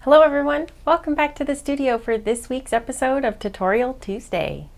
Hello everyone, welcome back to the studio for this week's episode of Tutorial Tuesday.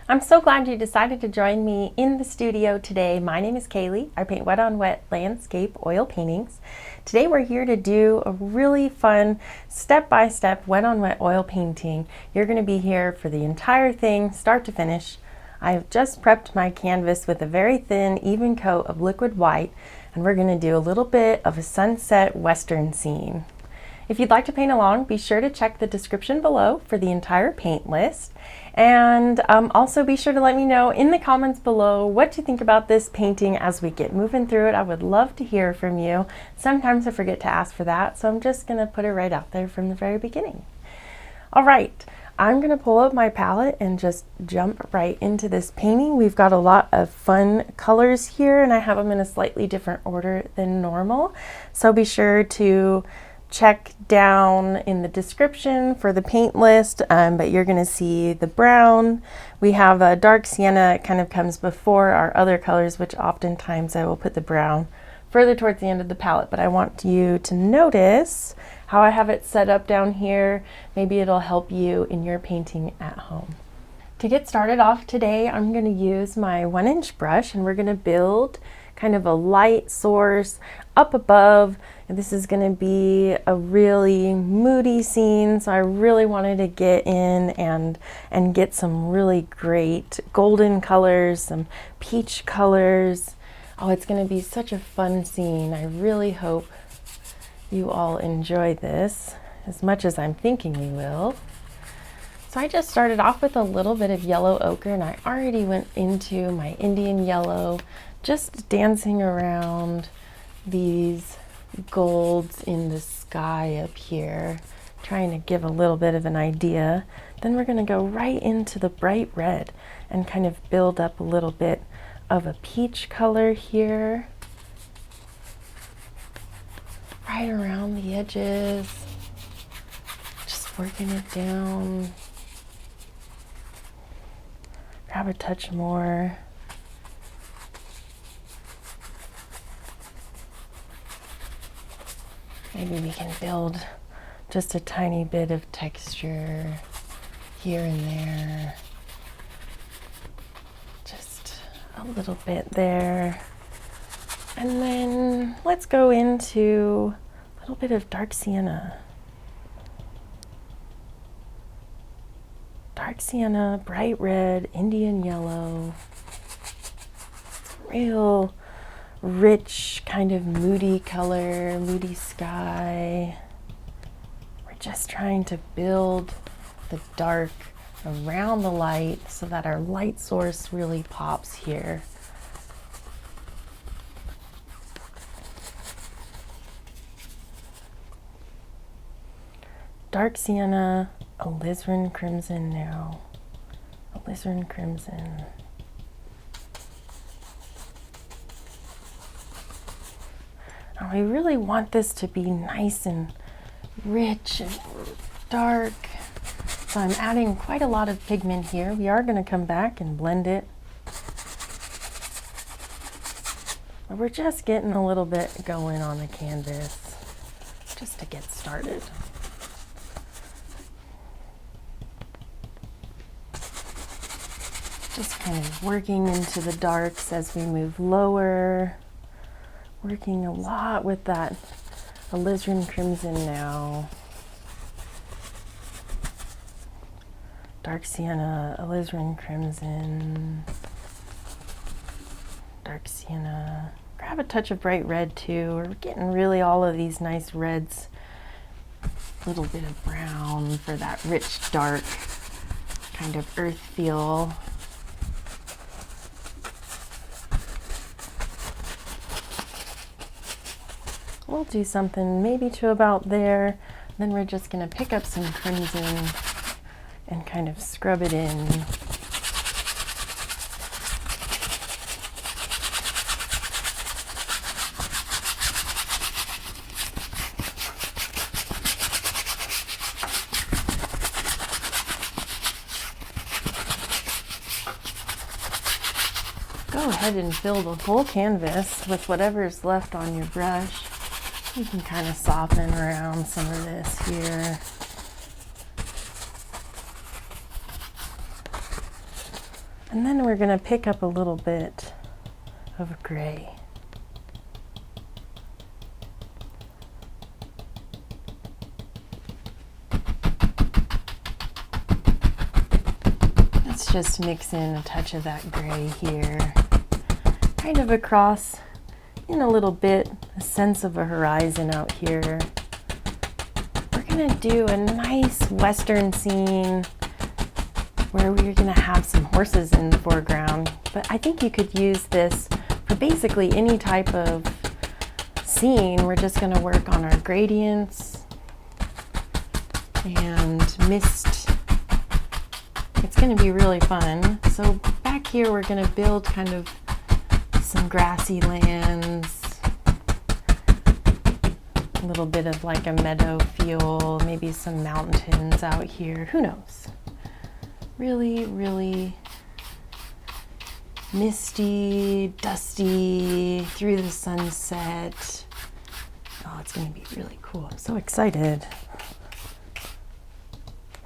I'm so glad you decided to join me in the studio today. My name is Kaylee. I paint wet on wet landscape oil paintings. Today we're here to do a really fun step-by-step wet on wet oil painting. You're going to be here for the entire thing, start to finish. I've just prepped my canvas with a very thin, even coat of liquid white, and we're going to do a little bit of a sunset western scene. If you'd like to paint along, be sure to check the description below for the entire paint list. And also be sure to let me know in the comments below what you think about this painting as we get moving through it. I would love to hear from you. Sometimes I forget to ask for that, so I'm just gonna put it right out there from the very beginning. All right, I'm gonna pull up my palette and just jump right into this painting. We've got a lot of fun colors here, and I have them in a slightly different order than normal. So be sure to check down in the description for the paint list, but you're going to see the brown. We have a dark sienna. It kind of comes before our other colors, which oftentimes I will put the brown further towards the end of the palette, but I want you to notice how I have it set up down here. Maybe it'll help you in your painting at home. To get started off today, I'm going to use my 1-inch brush, and we're going to build kind of a light source up above. And this is going to be a really moody scene, so I really wanted to get in and get some really great golden colors, some peach colors. Oh, it's going to be such a fun scene. I really hope you all enjoy this as much as I'm thinking you will. So I just started off with a little bit of yellow ochre, and I already went into my Indian yellow, just dancing around these golds in the sky up here, trying to give a little bit of an idea. Then we're going to go right into the bright red and kind of build up a little bit of a peach color here, right around the edges, just working it down. Grab a touch more. Maybe we can build just a tiny bit of texture here and there. Just a little bit there. And then let's go into a little bit of dark sienna. Dark sienna, bright red, Indian yellow. Real rich, kind of moody color, moody sky. We're just trying to build the dark around the light so that our light source really pops here. Dark sienna, alizarin crimson now. Alizarin crimson. Now we really want this to be nice and rich and dark. So I'm adding quite a lot of pigment here. We are going to come back and blend it. But we're just getting a little bit going on the canvas just to get started. Just kind of working into the darks as we move lower. Working a lot with that alizarin crimson now. Dark sienna, alizarin crimson, dark sienna. Grab a touch of bright red too. We're getting really all of these nice reds. A little bit of brown for that rich, dark kind of earth feel. We'll do something maybe to about there. Then we're just going to pick up some crimson and kind of scrub it in. go ahead and fill the whole canvas with whatever's left on your brush. You can kind of soften around some of this here. And then we're going to pick up a little bit of gray. Let's just mix in a touch of that gray here, kind of across in a little bit, a sense of a horizon out here. We're going to do a nice western scene where we're going to have some horses in the foreground, but I think you could use this for basically any type of scene. We're just going to work on our gradients and mist. It's going to be really fun. So back here we're going to build kind of some grassy lands, a little bit of like a meadow feel, maybe some mountains out here, who knows. Really, really misty, dusty, through the sunset. Oh, it's going to be really cool. I'm so excited.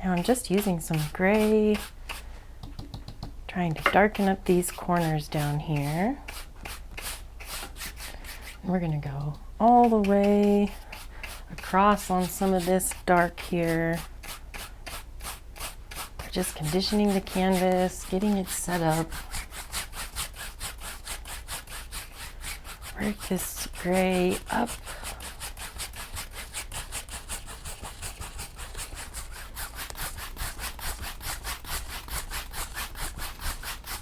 Now I'm just using some gray, trying to darken up these corners down here. And we're going to go all the way across on some of this dark here. Just conditioning the canvas, getting it set up. Work this gray up.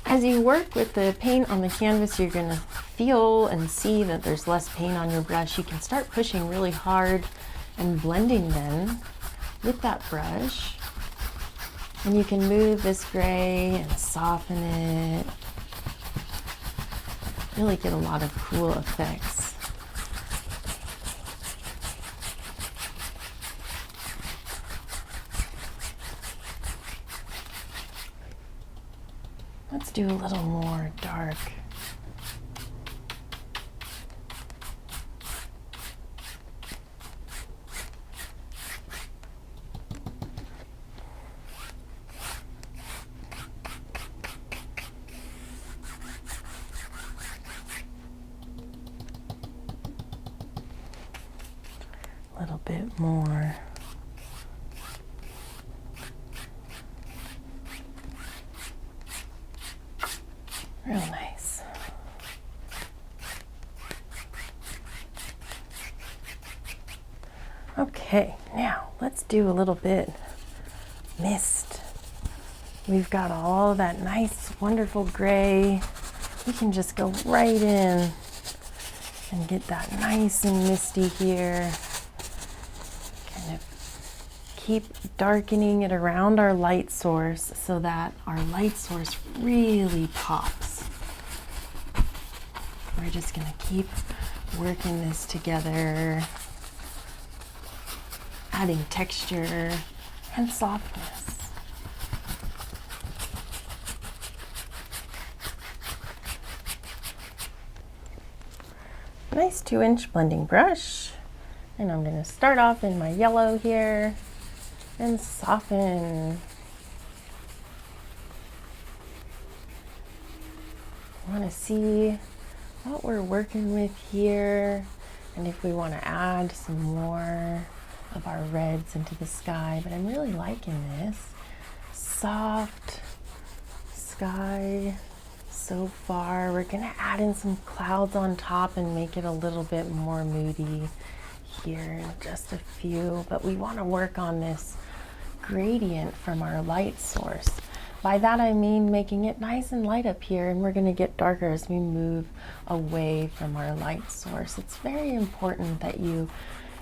As you work with the paint on the canvas, you're going to feel and see that there's less paint on your brush. You can start pushing really hard and blending then with that brush. And you can move this gray and soften it. Really get a lot of cool effects. Let's do a little more dark. A little bit more. Real nice. Okay, now let's do a little bit mist. We've got all that nice, wonderful gray. We can just go right in and get that nice and misty here. Kind of keep darkening it around our light source so that our light source really pops. We're just going to keep working this together, adding texture and softness. Nice 2-inch blending brush, and I'm going to start off in my yellow here and soften. I want to see what we're working with here, and if we want to add some more of our reds into the sky, but I'm really liking this soft sky so far. We're gonna add in some clouds on top and make it a little bit more moody here, just a few, but we want to work on this gradient from our light source. By that I mean making it nice and light up here, and we're going to get darker as we move away from our light source. It's very important that you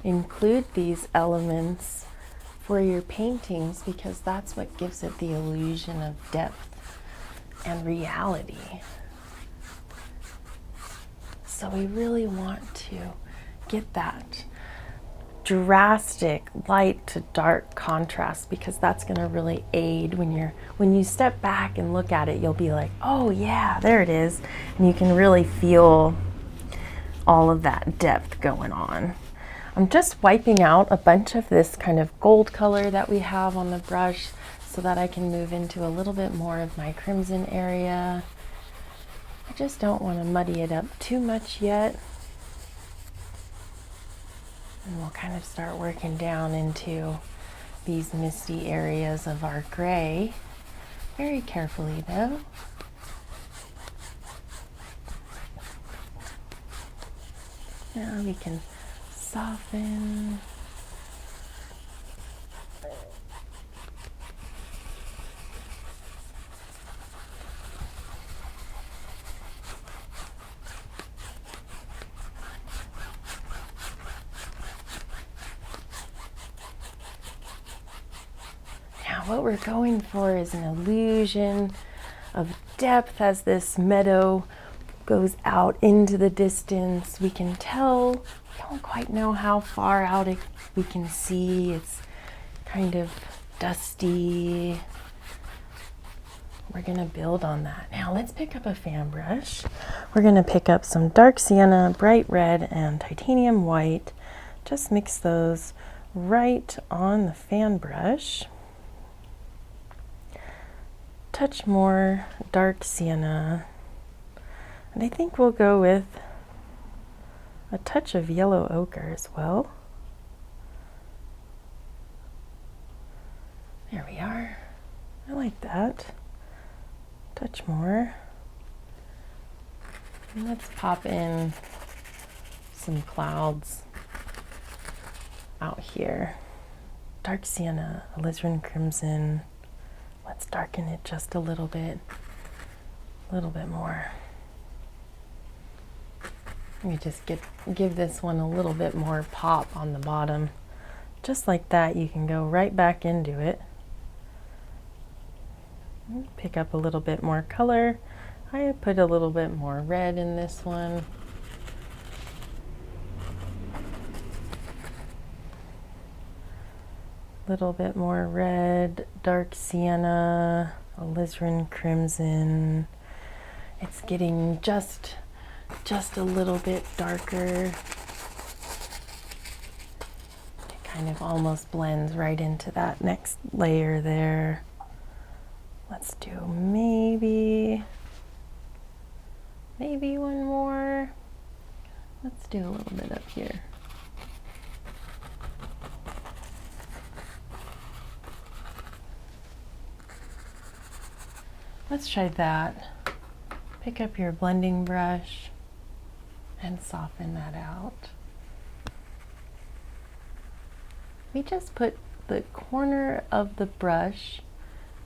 include these elements for your paintings because that's what gives it the illusion of depth and reality. So we really want to get that drastic light to dark contrast, because that's going to really aid when you step back and look at it. You'll be like, oh yeah, there it is, and you can really feel all of that depth going on. I'm just wiping out a bunch of this kind of gold color that we have on the brush so that I can move into a little bit more of my crimson area. I just don't want to muddy it up too much yet. And we'll kind of start working down into these misty areas of our gray. Very carefully though. Now we can soften. What we're going for is an illusion of depth as this meadow goes out into the distance. We can tell, we don't quite know how far out we can see. It's kind of dusty. We're going to build on that. Now let's pick up a fan brush. We're going to pick up some dark sienna, bright red, and titanium white. Just mix those right on the fan brush. Touch more dark sienna, and I think we'll go with a touch of yellow ochre as well. There we are. I like that. Touch more. And let's pop in some clouds out here. Dark sienna, alizarin crimson. Let's darken it just a little bit more. Let me just give this one a little bit more pop on the bottom. Just like that, you can go right back into it. Pick up a little bit more color. I put a little bit more red in this one. Little bit more red, dark sienna, alizarin crimson. It's getting just a little bit darker. It kind of almost blends right into that next layer there. Let's do maybe one more. Let's do a little bit up here. Let's try that. Pick up your blending brush and soften that out. We just put the corner of the brush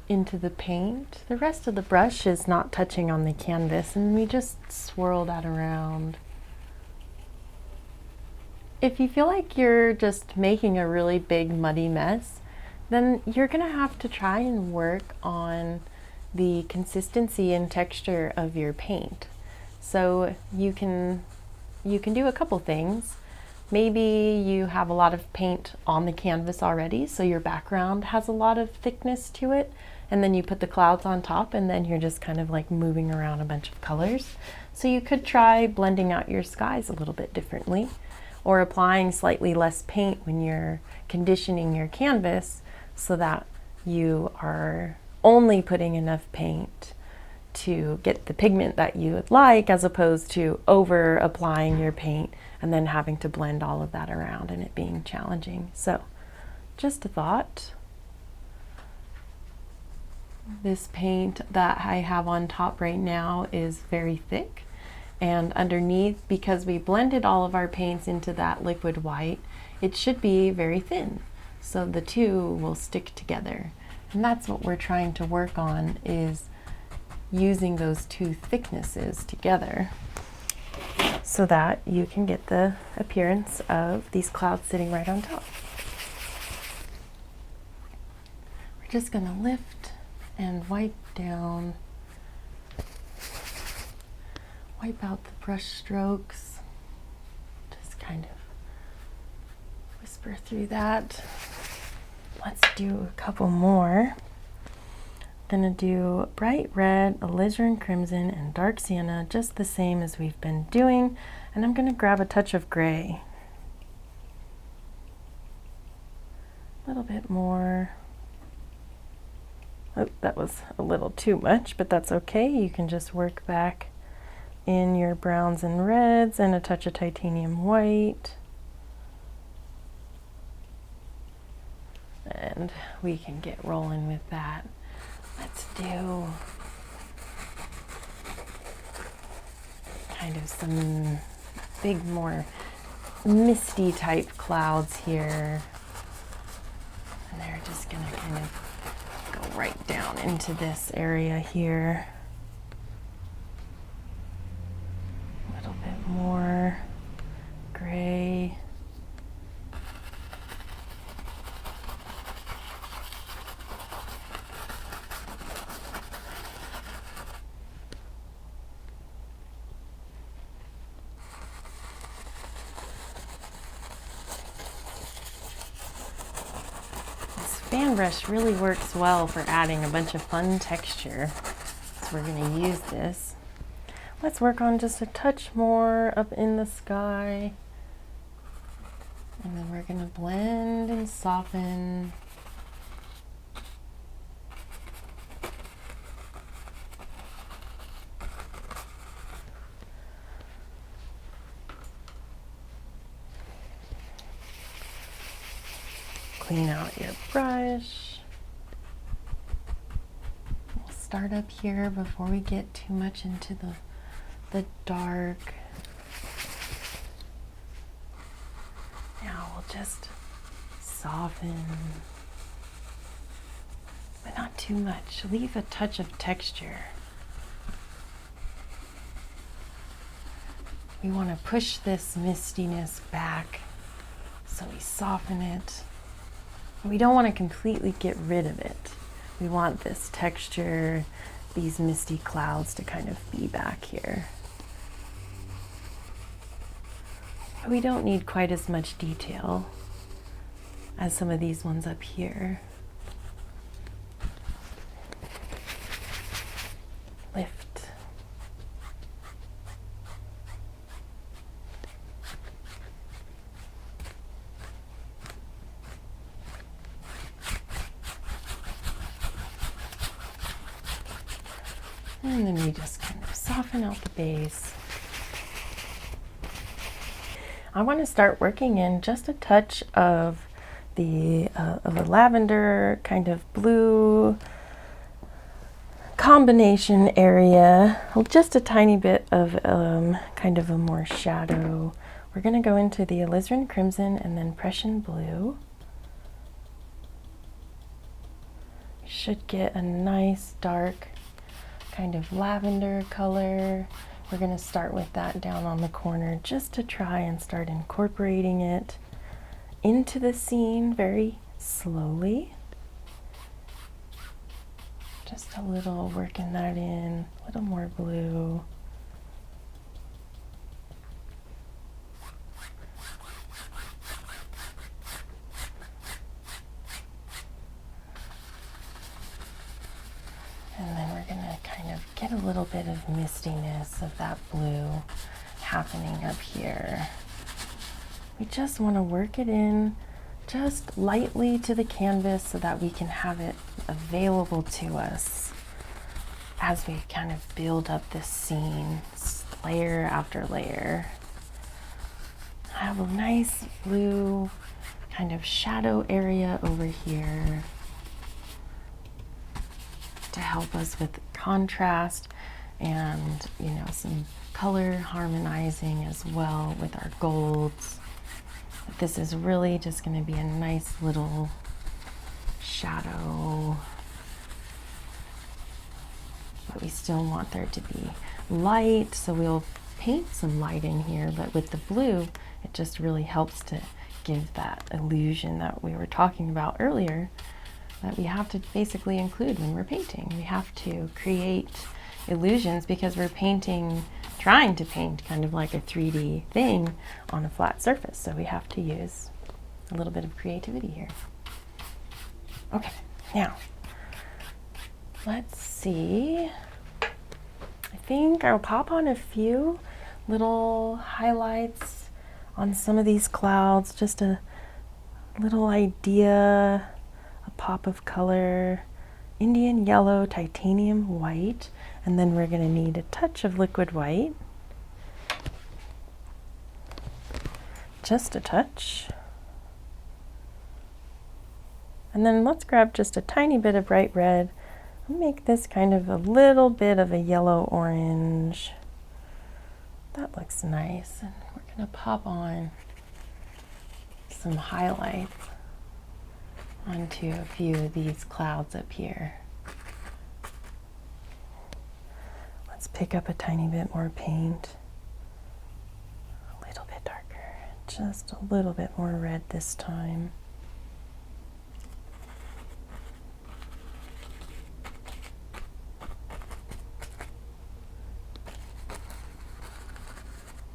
into the paint. The rest of the brush is not touching on the canvas, and we just swirl that around. If you feel like you're just making a really big muddy mess, then you're gonna have to try and work on the consistency and texture of your paint. So you can do a couple things. Maybe you have a lot of paint on the canvas already, so your background has a lot of thickness to it, and then you put the clouds on top, and then you're just kind of like moving around a bunch of colors. So you could try blending out your skies a little bit differently, or applying slightly less paint when you're conditioning your canvas so that you are only putting enough paint to get the pigment that you would like, as opposed to over applying your paint and then having to blend all of that around and it being challenging. So just a thought. This paint that I have on top right now is very thick, and underneath, because we blended all of our paints into that liquid white, it should be very thin, so the two will stick together. And that's what we're trying to work on, is using those two thicknesses together so that you can get the appearance of these clouds sitting right on top. We're just going to lift and wipe down, wipe out the brush strokes, just kind of whisper through that. Let's do a couple more. I'm gonna do bright red, alizarin crimson, and dark sienna, just the same as we've been doing. And I'm gonna grab a touch of gray. A little bit more. Oh, that was a little too much, but that's okay. You can just work back in your browns and reds and a touch of titanium white. And we can get rolling with that. Let's do kind of some big, more misty type clouds here. And they're just gonna kind of go right down into this area here. A little bit more gray. Fan brush really works well for adding a bunch of fun texture. So we're going to use this. Let's work on just a touch more up in the sky. And then we're going to blend and soften. Clean out your brush. We'll start up here before we get too much into the dark. Now we'll just soften, but not too much. Leave a touch of texture. We want to push this mistiness back, so we soften it. We don't want to completely get rid of it. We want this texture, these misty clouds to kind of be back here. But we don't need quite as much detail as some of these ones up here. Lift. And then we just kind of soften out the base. I want to start working in just a touch of the lavender kind of blue combination area, just a tiny bit of kind of a more shadow. We're going to go into the alizarin crimson and then Prussian blue. You should get a nice dark kind of lavender color. We're going to start with that down on the corner just to try and start incorporating it into the scene very slowly. Just a little, working that in, a little more blue. And then we're going to kind of get a little bit of mistiness of that blue happening up here. We just want to work it in just lightly to the canvas so that we can have it available to us as we kind of build up this scene, layer after layer. I have a nice blue kind of shadow area over here to help us with contrast and, you know, some color harmonizing as well with our golds. But this is really just going to be a nice little shadow, but we still want there to be light, so we'll paint some light in here, but with the blue it just really helps to give that illusion that we were talking about earlier, that we have to basically include when we're painting. We have to create illusions because we're painting, trying to paint kind of like a 3D thing on a flat surface. So we have to use a little bit of creativity here. Okay, now let's see. I think I'll pop on a few little highlights on some of these clouds, just a little idea, a pop of color, Indian yellow, titanium white, and then we're going to need a touch of liquid white. Just a touch. And then let's grab just a tiny bit of bright red and make this kind of a little bit of a yellow orange. That looks nice. And we're going to pop on some highlights onto a few of these clouds up here. Let's pick up a tiny bit more paint. A little bit darker. Just a little bit more red this time.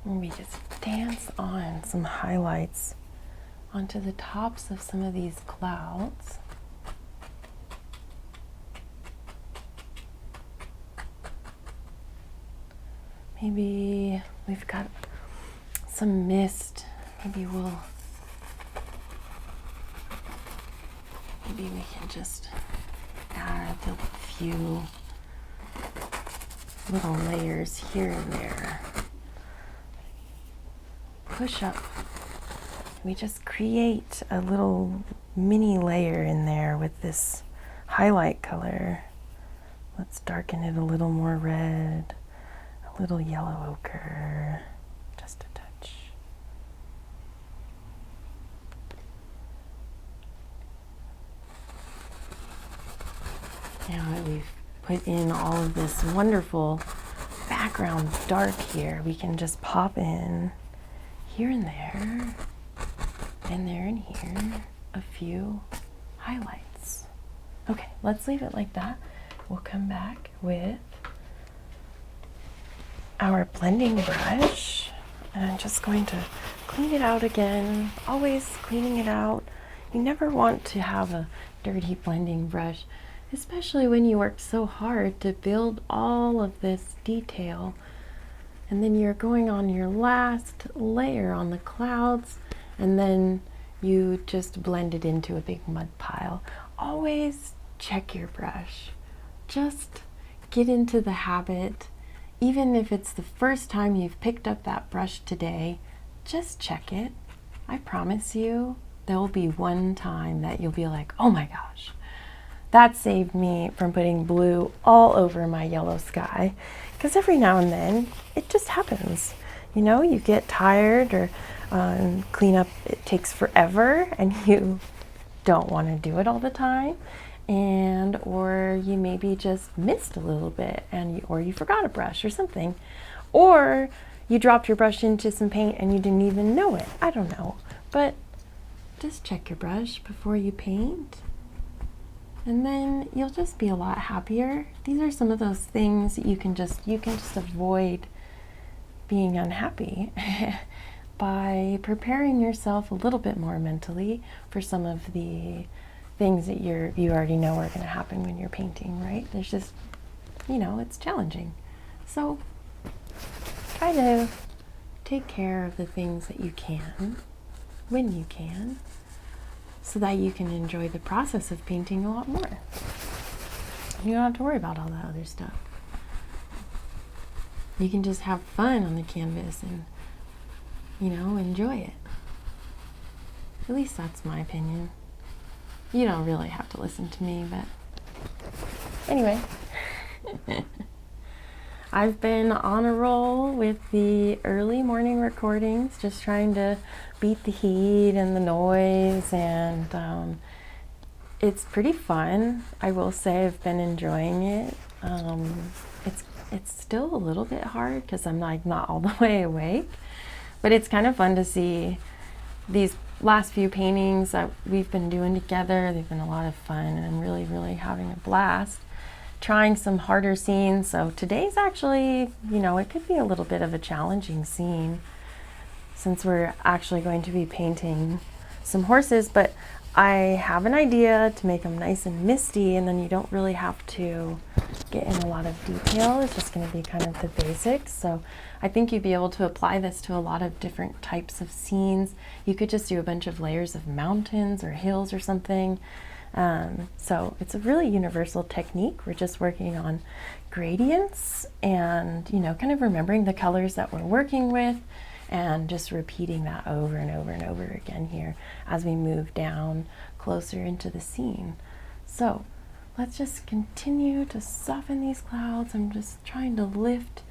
And we just dance on some highlights onto the tops of some of these clouds. Maybe we've got some mist. Maybe we can just add a few little layers here and there. Push up. We just create a little mini layer in there with this highlight color. Let's darken it a little more red, a little yellow ochre, just a touch. Now that we've put in all of this wonderful background dark here, we can just pop in here and there, and there and here, a few highlights. Okay, let's leave it like that. We'll come back with our blending brush, and I'm just going to clean it out again, always cleaning it out. You never want to have a dirty blending brush, especially when you worked so hard to build all of this detail. And then you're going on your last layer on the clouds, and then you just blend it into a big mud pile. Always check your brush. Just get into the habit. Even if it's the first time you've picked up that brush today, just check it. I promise you, there will be one time that you'll be like, oh my gosh, that saved me from putting blue all over my yellow sky. Because every now and then, it just happens. You know, you get tired, or cleanup, it takes forever, and you don't want to do it all the time. Or you maybe just missed a little bit, or you forgot a brush or something. Or you dropped your brush into some paint and you didn't even know it. I don't know. But just check your brush before you paint. And then you'll just be a lot happier. These are some of those things that you can just avoid being unhappy by preparing yourself a little bit more mentally for some of the things that you already know are going to happen when you're painting, right? There's just, it's challenging. So try to take care of the things that you can, when you can, so that you can enjoy the process of painting a lot more. You don't have to worry about all that other stuff. You can just have fun on the canvas and, enjoy it. At least that's my opinion. You don't really have to listen to me, but anyway. I've been on a roll with the early morning recordings, just trying to beat the heat and the noise, and it's pretty fun. I will say I've been enjoying it. It's still a little bit hard because I'm not all the way awake, but it's kind of fun to see these last few paintings that we've been doing together. They've been a lot of fun, and I'm really, really having a blast trying some harder scenes. So today's actually, it could be a little bit of a challenging scene since we're actually going to be painting some horses, but I have an idea to make them nice and misty, and then you don't really have to get in a lot of detail. It's just going to be kind of the basics. So I think you'd be able to apply this to a lot of different types of scenes. You could just do a bunch of layers of mountains or hills or something. So it's a really universal technique. We're just working on gradients and, you know, kind of remembering the colors that we're working with, and just repeating that over and over and over again here as we move down closer into the scene. So let's just continue to soften these clouds. I'm just trying to lift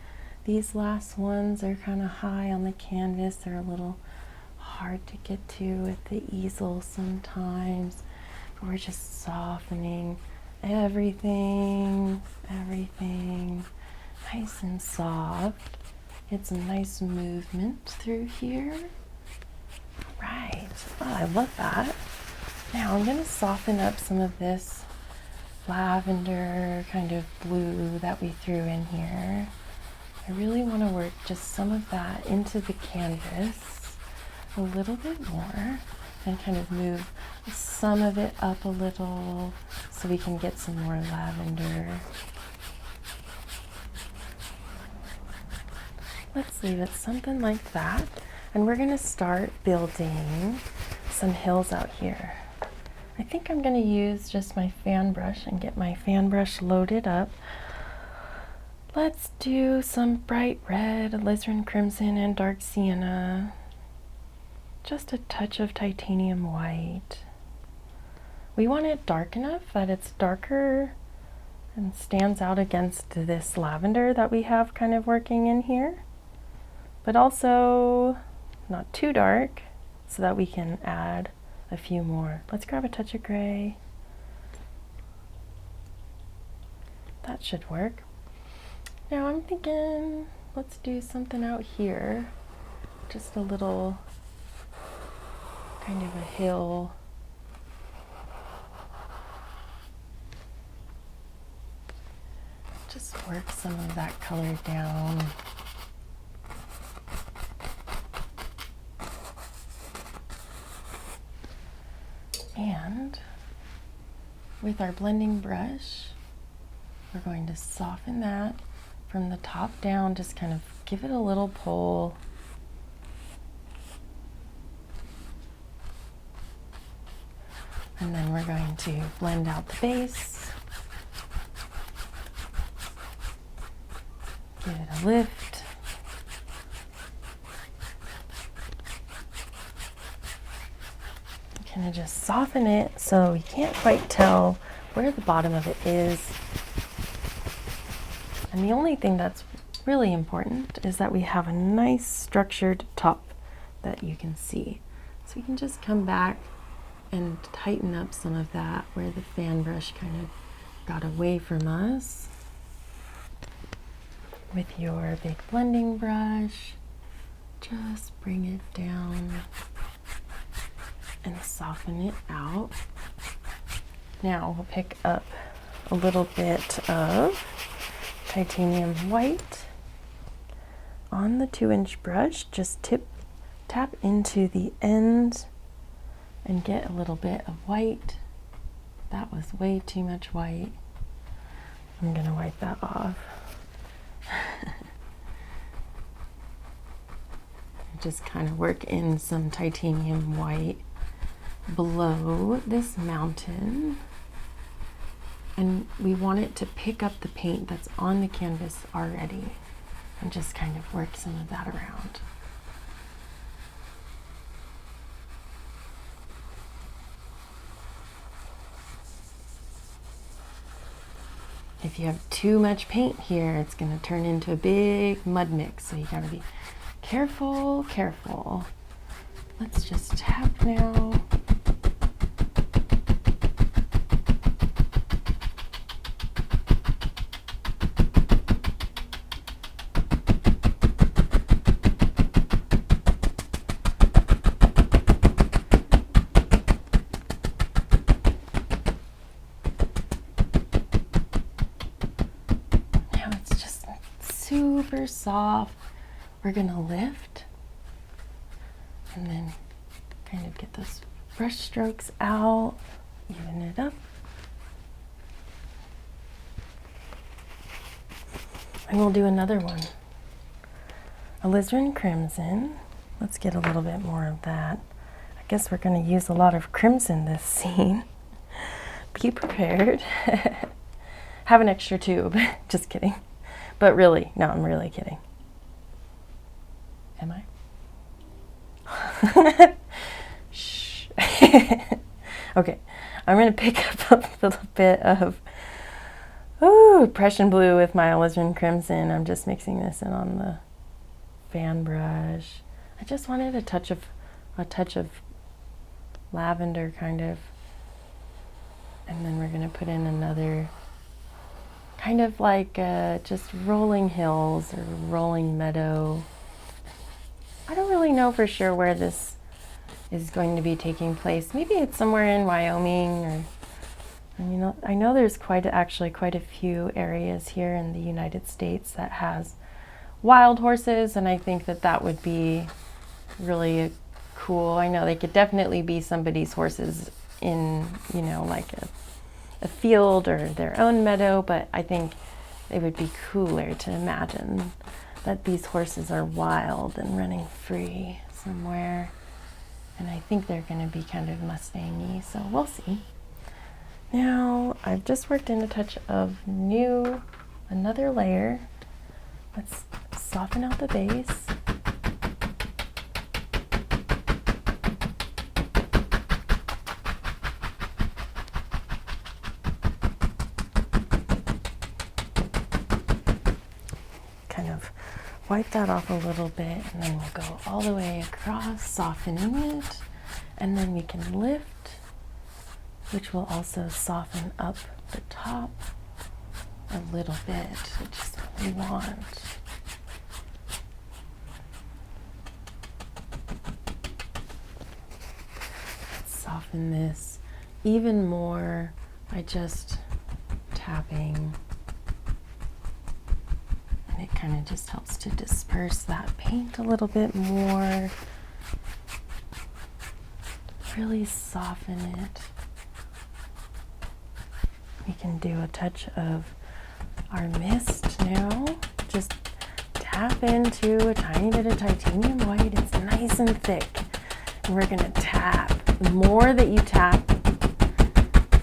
these last ones. They're kind of high on the canvas. They're a little hard to get to with the easel sometimes. But we're just softening everything nice and soft. Get some nice movement through here. Right. Oh, I love that. Now I'm going to soften up some of this lavender kind of blue that we threw in here. I really want to work just some of that into the canvas a little bit more, and kind of move some of it up a little so we can get some more lavender. Let's leave it something like that, and we're going to start building some hills out here. I think I'm going to use just my fan brush and get my fan brush loaded up. Let's do some bright red, alizarin crimson, and dark sienna. Just a touch of titanium white. We want it dark enough that it's darker and stands out against this lavender that we have kind of working in here, but also not too dark so that we can add a few more. Let's grab a touch of gray. That should work. Now I'm thinking let's do something out here. Just a little kind of a hill. Just work some of that color down. And with our blending brush, we're going to soften that from the top down, just kind of give it a little pull. And then we're going to blend out the base. Give it a lift. Kind of just soften it so you can't quite tell where the bottom of it is. And the only thing that's really important is that we have a nice structured top that you can see. So we can just come back and tighten up some of that where the fan brush kind of got away from us. With your big blending brush, just bring it down and soften it out. Now we'll pick up a little bit of titanium white on the 2-inch brush. Just tap into the end and get a little bit of white. That was way too much white. I'm gonna wipe that off. Just kind of work in some titanium white below this mountain, and we want it to pick up the paint that's on the canvas already and just kind of work some of that around. If you have too much paint here, it's going to turn into a big mud mix, so you got to be careful, careful. Let's just tap now. Now it's just super soft. We're gonna lift and then kind of get those brush strokes out, even it up. And we'll do another one. Alizarin crimson. Let's get a little bit more of that. I guess we're going to use a lot of crimson this scene. Be prepared. Have an extra tube. Just kidding. But really, no, I'm really kidding. Am I? Shh. Okay, I'm going to pick up a little bit of Prussian blue with my alizarin crimson. I'm just mixing this in on the fan brush. I just wanted a touch of lavender kind of. And then we're going to put in another kind of like just rolling hills or rolling meadow. I don't really know for sure where this is going to be taking place. Maybe it's somewhere in Wyoming, or I know there's actually quite a few areas here in the United States that has wild horses, and I think that would be really cool. I know they could definitely be somebody's horses in, like a field or their own meadow, but I think it would be cooler to imagine that these horses are wild and running free somewhere. And I think they're going to be kind of Mustang-y, so we'll see. Now, I've just worked in a touch of another layer. Let's soften out the base. Kind of wipe that off a little bit, and then we'll go all the way across, softening it, and then we can lift, which will also soften up the top a little bit, which is what we want. Let's soften this even more by just tapping. And it kind of just helps to disperse that paint a little bit more. Really soften it. We can do a touch of our mist now. Just tap into a tiny bit of titanium white. It's nice and thick. And we're gonna tap. The more that you tap,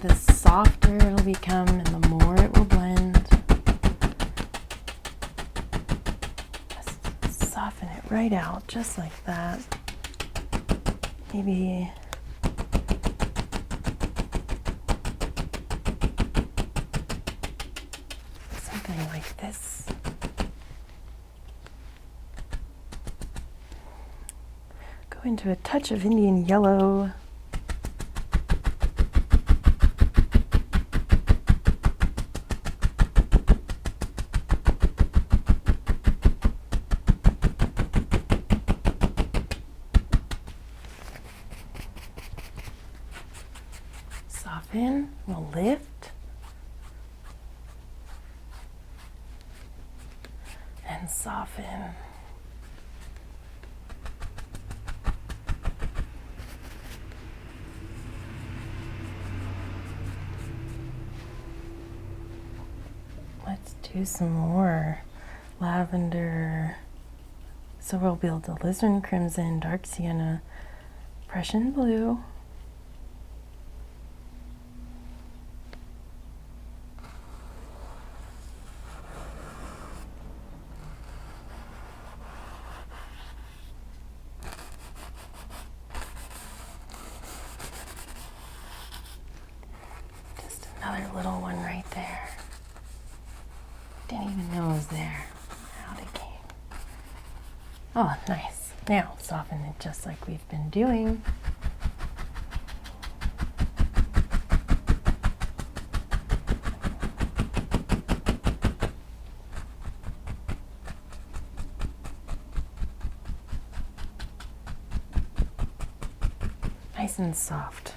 the softer it'll become and the more it will blend. Just soften it right out, just like that. Maybe like this. Go into a touch of Indian yellow. Soften, we'll lift. And soften. Let's do some more lavender. So we'll build alizarin crimson, dark sienna, Prussian blue. Another little one right there. Didn't even know it was there. Out it came. Oh, nice. Now soften it just like we've been doing. Nice and soft.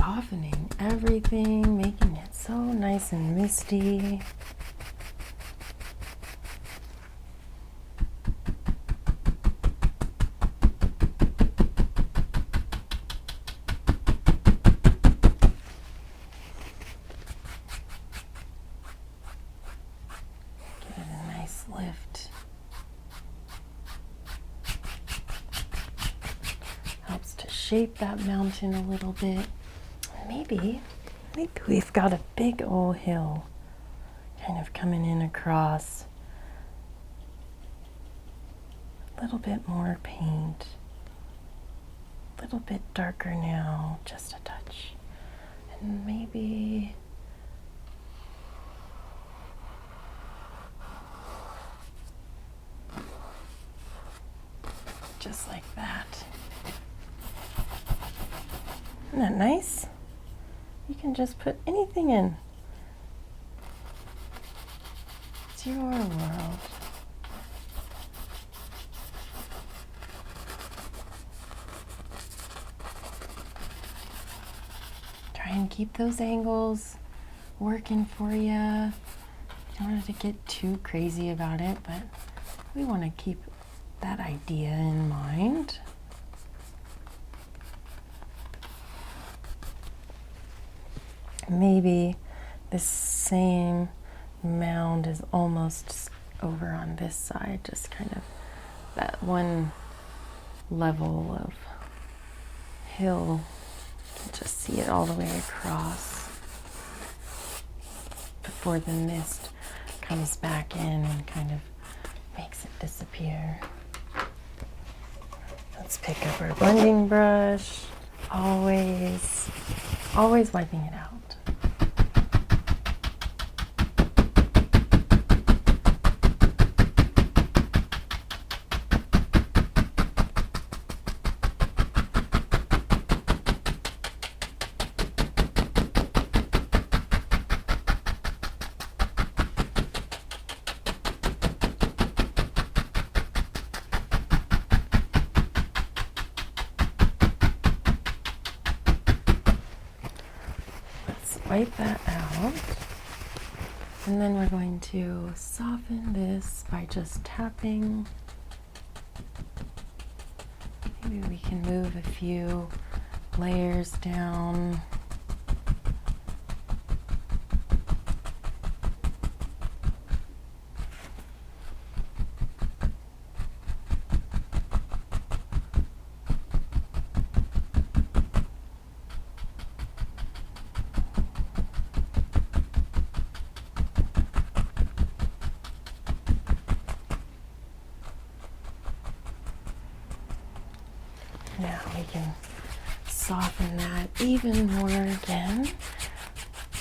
softening everything, making it so nice and misty. Give it a nice lift. Helps to shape that mountain a little bit. Maybe we've got a big old hill kind of coming in across. A little bit more paint. A little bit darker now, just a touch. And maybe just like that. Isn't that nice? You can just put anything in. It's your world. Try and keep those angles working for you. You don't have to get too crazy about it, but we want to keep that idea in mind. Maybe this same mound is almost over on this side, just kind of that one level of hill. You can just see it all the way across before the mist comes back in and kind of makes it disappear. Let's pick up our blending brush, always wiping it out. Wipe that out, and then we're going to soften this by just tapping. Maybe we can move a few layers down. Now we can soften that even more again.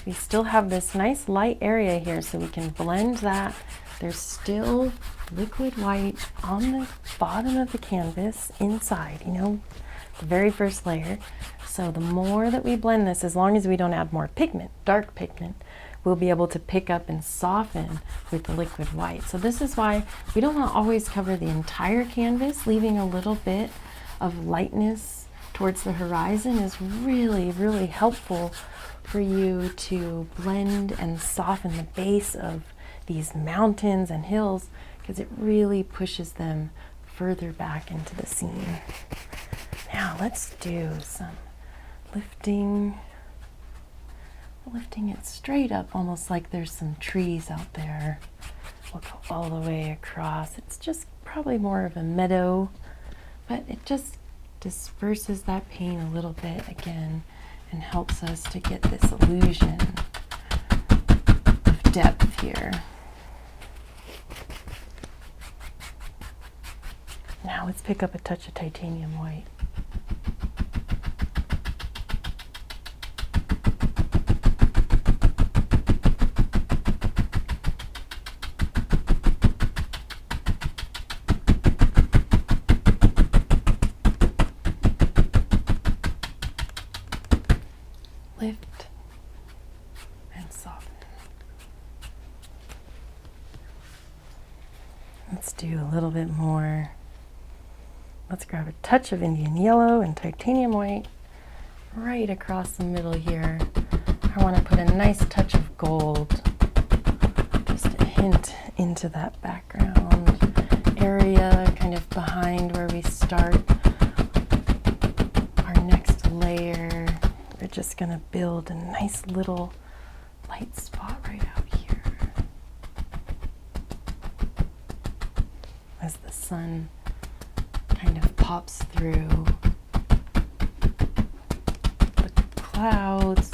We still have this nice light area here, so we can blend that. There's still liquid white on the bottom of the canvas inside, the very first layer. So the more that we blend this, as long as we don't add more pigment, dark pigment, we'll be able to pick up and soften with the liquid white. So this is why we don't want to always cover the entire canvas. Leaving a little bit of lightness towards the horizon is really, really helpful for you to blend and soften the base of these mountains and hills, because it really pushes them further back into the scene. Now let's do some lifting it straight up, almost like there's some trees out there. We'll go all the way across. It's just probably more of a meadow, but it just disperses that paint a little bit again and helps us to get this illusion of depth here. Now let's pick up a touch of titanium white. Lift and soften. Let's do a little bit more. Let's grab a touch of Indian yellow and titanium white. right across the middle here, I want to put a nice touch of gold, just a hint into that background area, kind of behind where we start our next layer. We're just going to build a nice little light spot right out here as the sun kind of pops through the clouds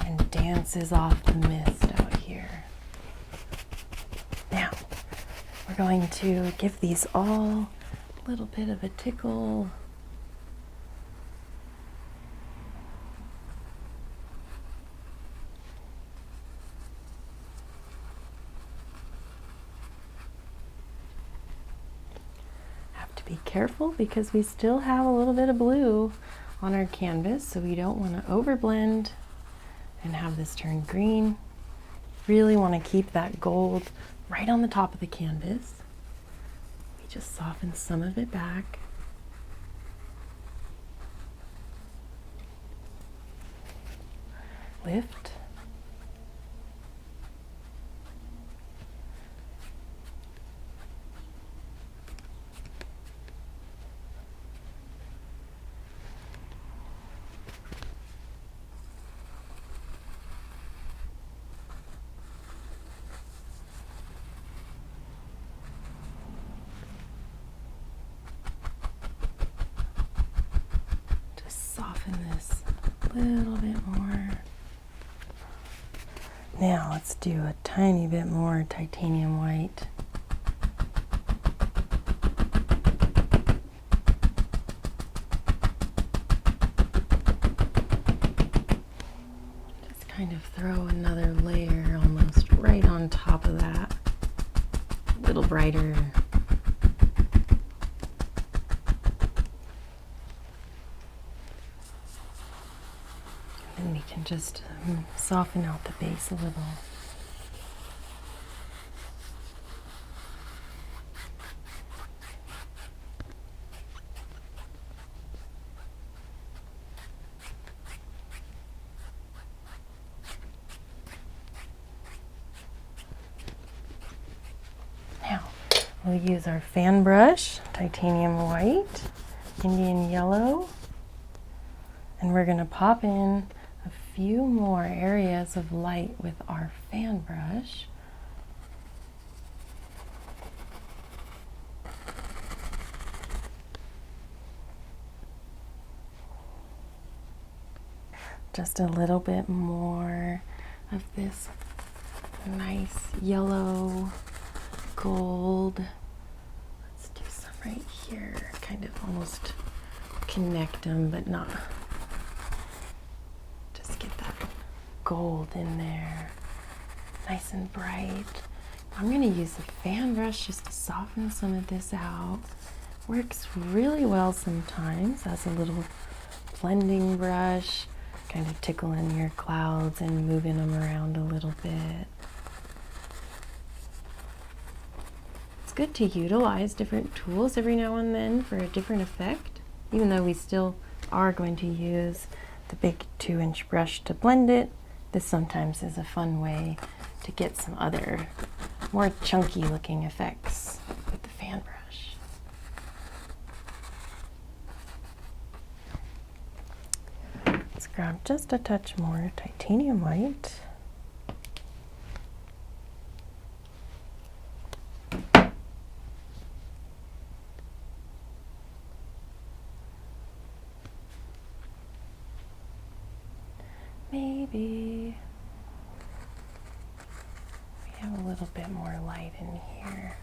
and dances off the mist out here. Now, we're going to give these all a little bit of a tickle. Be careful because we still have a little bit of blue on our canvas, so we don't want to overblend and have this turn green. Really want to keep that gold right on the top of the canvas. We just soften some of it back. Lift. Soften this a little bit more. Now let's do a tiny bit more titanium white. Just kind of throw another layer almost right on top of that. A little brighter. And we can just soften out the base a little. Now, we'll use our fan brush, titanium white, Indian yellow, and we're going to pop in a few more areas of light with our fan brush. Just a little bit more of this nice yellow gold. Let's do some right here, kind of almost connect them, but not. Just get that gold in there, nice and bright. I'm going to use the fan brush just to soften some of this out. Works really well sometimes as a little blending brush, kind of tickling your clouds and moving them around a little bit. It's good to utilize different tools every now and then for a different effect, even though we still are going to use the big 2-inch brush to blend it. This sometimes is a fun way to get some other more chunky looking effects with the fan brush. Let's grab just a touch more titanium white. Maybe we have a little bit more light in here.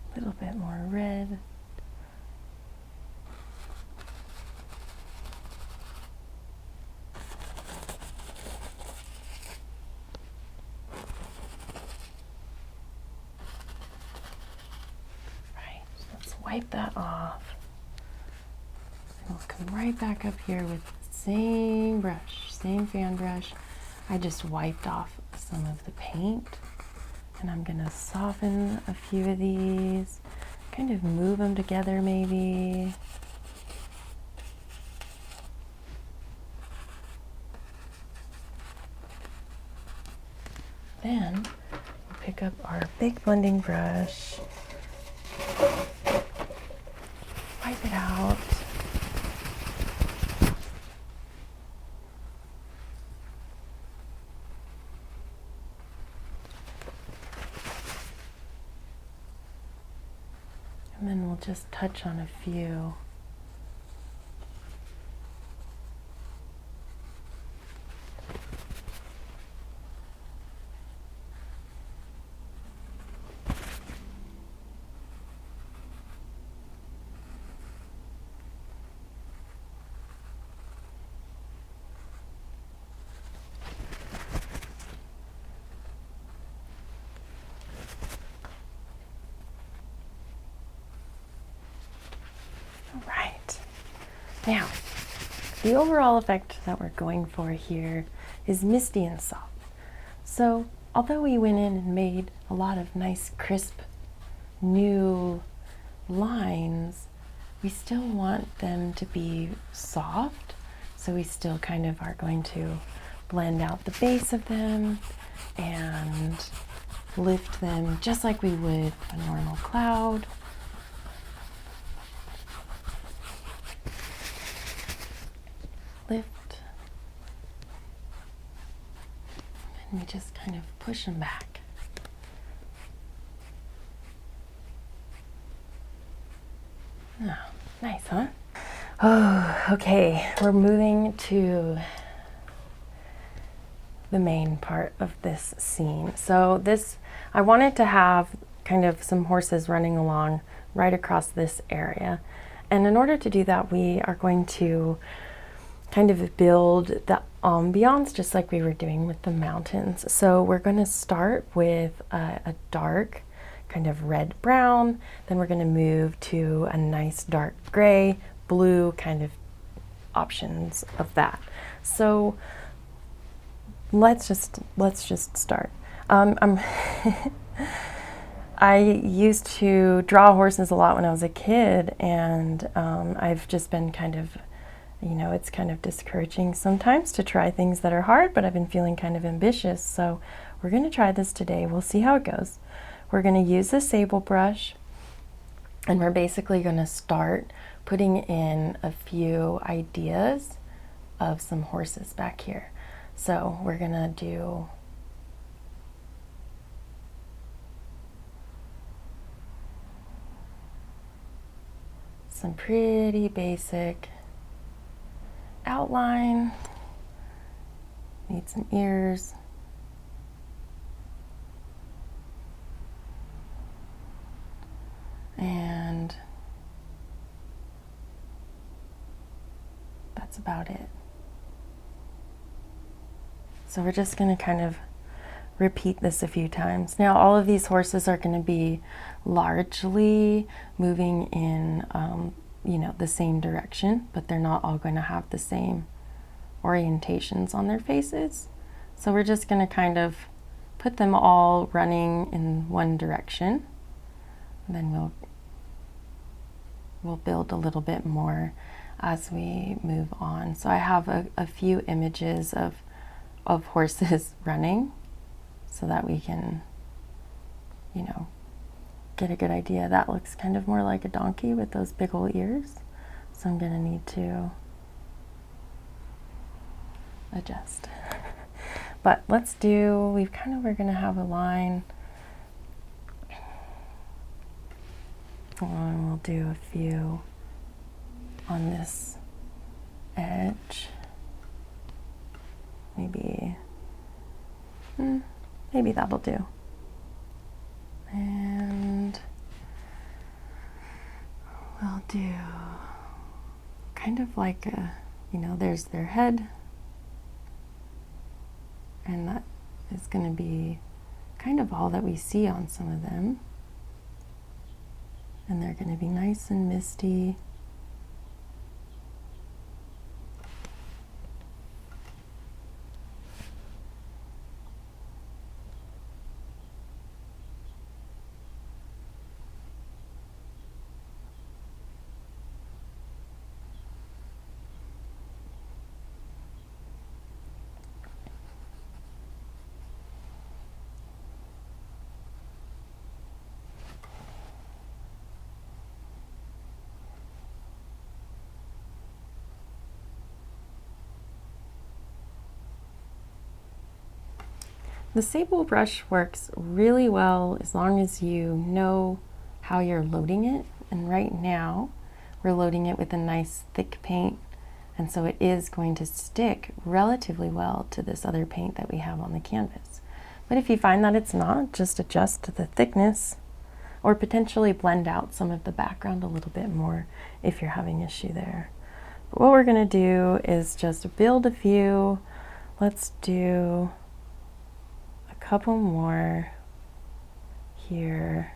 A little bit more red. wipe that off. And we'll come right back up here with the same brush, same fan brush. I just wiped off some of the paint, and I'm gonna soften a few of these, kind of move them together maybe. Then we'll pick up our big blending brush, wipe it out. And then we'll just touch on a few. Right. Now, the overall effect that we're going for here is misty and soft. So, although we went in and made a lot of nice, crisp, new lines, we still want them to be soft. So we still kind of are going to blend out the base of them and lift them just like we would a normal cloud. Lift, and we just kind of push them back. Oh, nice, huh? Oh, okay, we're moving to the main part of this scene. So this, I wanted to have kind of some horses running along right across this area. And in order to do that, we are going to kind of build the ambiance just like we were doing with the mountains. So we're going to start with a dark kind of red brown, then we're going to move to a nice dark gray, blue kind of options of that. So let's just start. I used to draw horses a lot when I was a kid, and I've just been kind of, you know, it's kind of discouraging sometimes to try things that are hard, but I've been feeling kind of ambitious. So we're going to try this today. We'll see how it goes. We're going to use the sable brush, and we're basically going to start putting in a few ideas of some horses back here. So we're going to do some pretty basic outline. Need some ears. And that's about it. So we're just going to kind of repeat this a few times. Now all of these horses are going to be largely moving in you know, the same direction, but they're not all going to have the same orientations on their faces. So we're just going to kind of put them all running in one direction, and then we'll build a little bit more as we move on. So I have a few images of horses running so that we can, you know, get a good idea. That looks kind of more like a donkey with those big old ears. So I'm gonna need to adjust. But let's do, we're gonna have a line. And we'll do a few on this edge. Maybe that'll do. And we'll do kind of like a, you know, there's their head, and that is going to be kind of all that we see on some of them. And they're going to be nice and misty. The sable brush works really well as long as you know how you're loading it. And right now we're loading it with a nice thick paint, and so it is going to stick relatively well to this other paint that we have on the canvas. But if you find that it's not, just adjust the thickness or potentially blend out some of the background a little bit more if you're having issue there. But what we're going to do is just build a few. Let's do couple more here.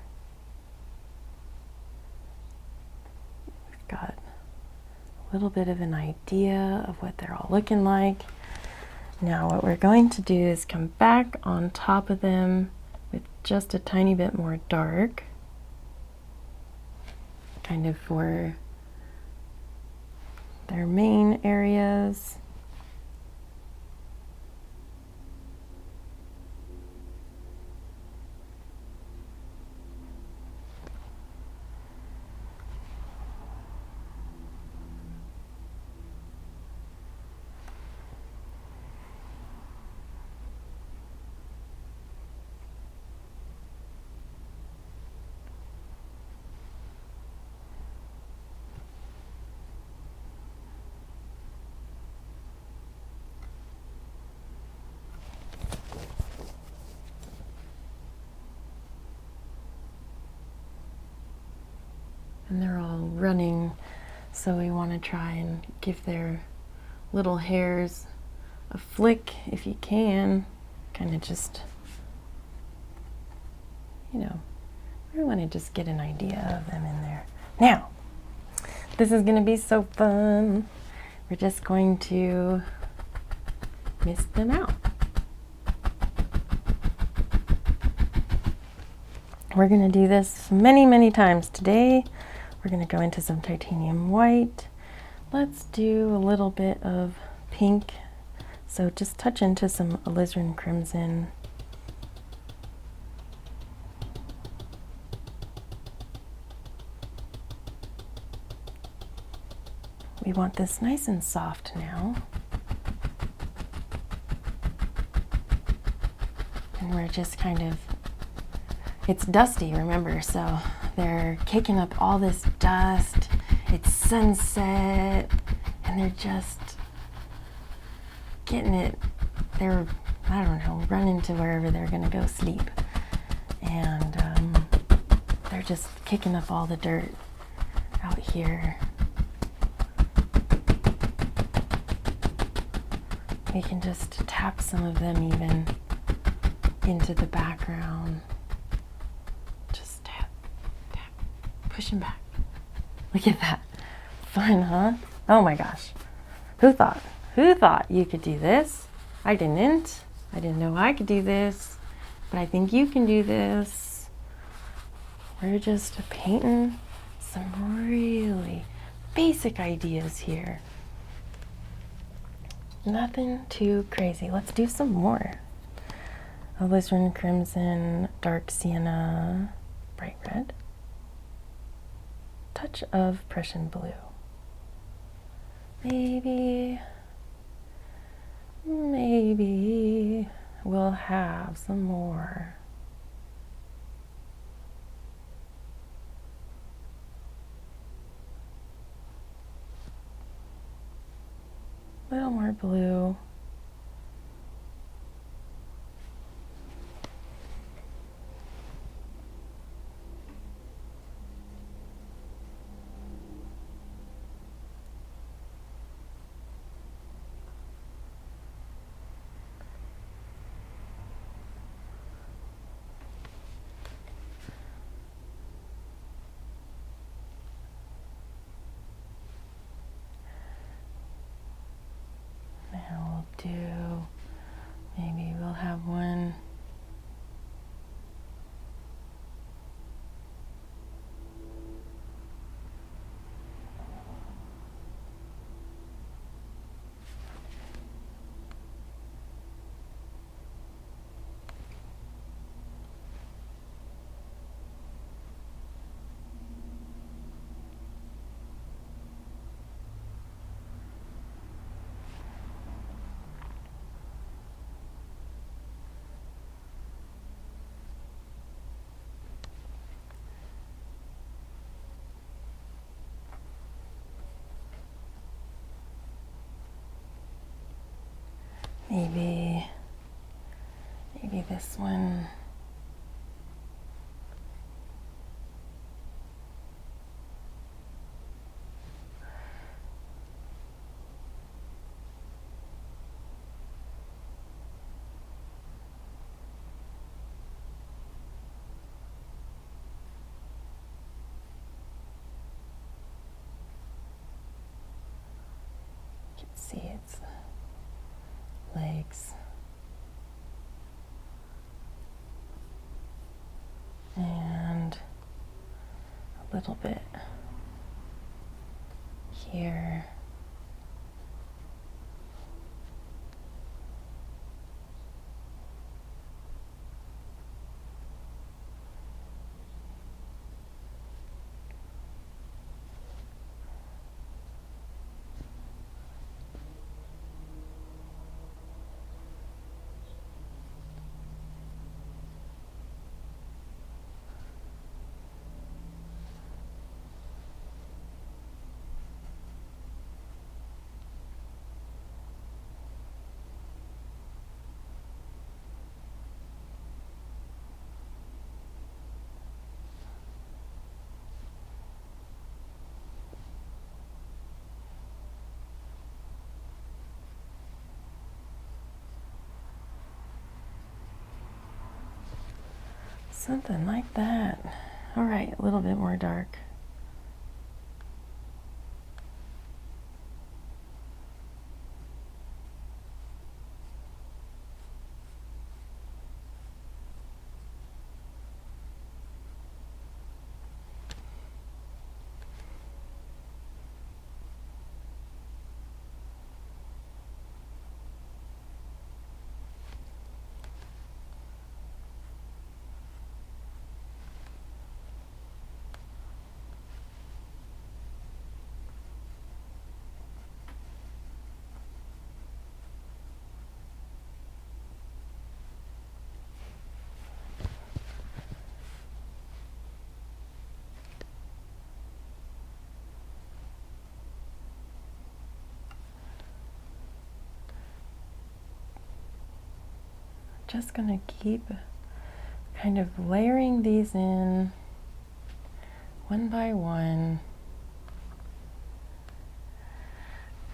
We've got a little bit of an idea of what they're all looking like. Now what we're going to do is come back on top of them with just a tiny bit more dark, kind of for their main areas. And they're all running, so we want to try and give their little hairs a flick if you can. Kind of just, we want to just get an idea of them in there. Now, this is going to be so fun. We're just going to mist them out. We're going to do this many, many times today. We're going to go into some titanium white. Let's do a little bit of pink. So just touch into some alizarin crimson. We want this nice and soft now. And we're just kind of, it's dusty, remember, so they're kicking up all this dust. It's sunset, and they're just getting it. They're, I don't know, running to wherever they're going to go sleep. And they're just kicking up all the dirt out here. We can just tap some of them even into the background. Just tap, tap, push them back. Look at that. Fun, huh? Oh my gosh. Who thought you could do this? I didn't. I didn't know I could do this, but I think you can do this. We're just painting some really basic ideas here. Nothing too crazy. Let's do some more. Alizarin crimson, dark sienna, bright red. Touch of Prussian blue. Maybe we'll have some more. A little more blue. we'll do, maybe we'll have one maybe this one. You can see its legs. And a little bit here. Something like that. All right, a little bit more dark. Just gonna keep kind of layering these in one by one,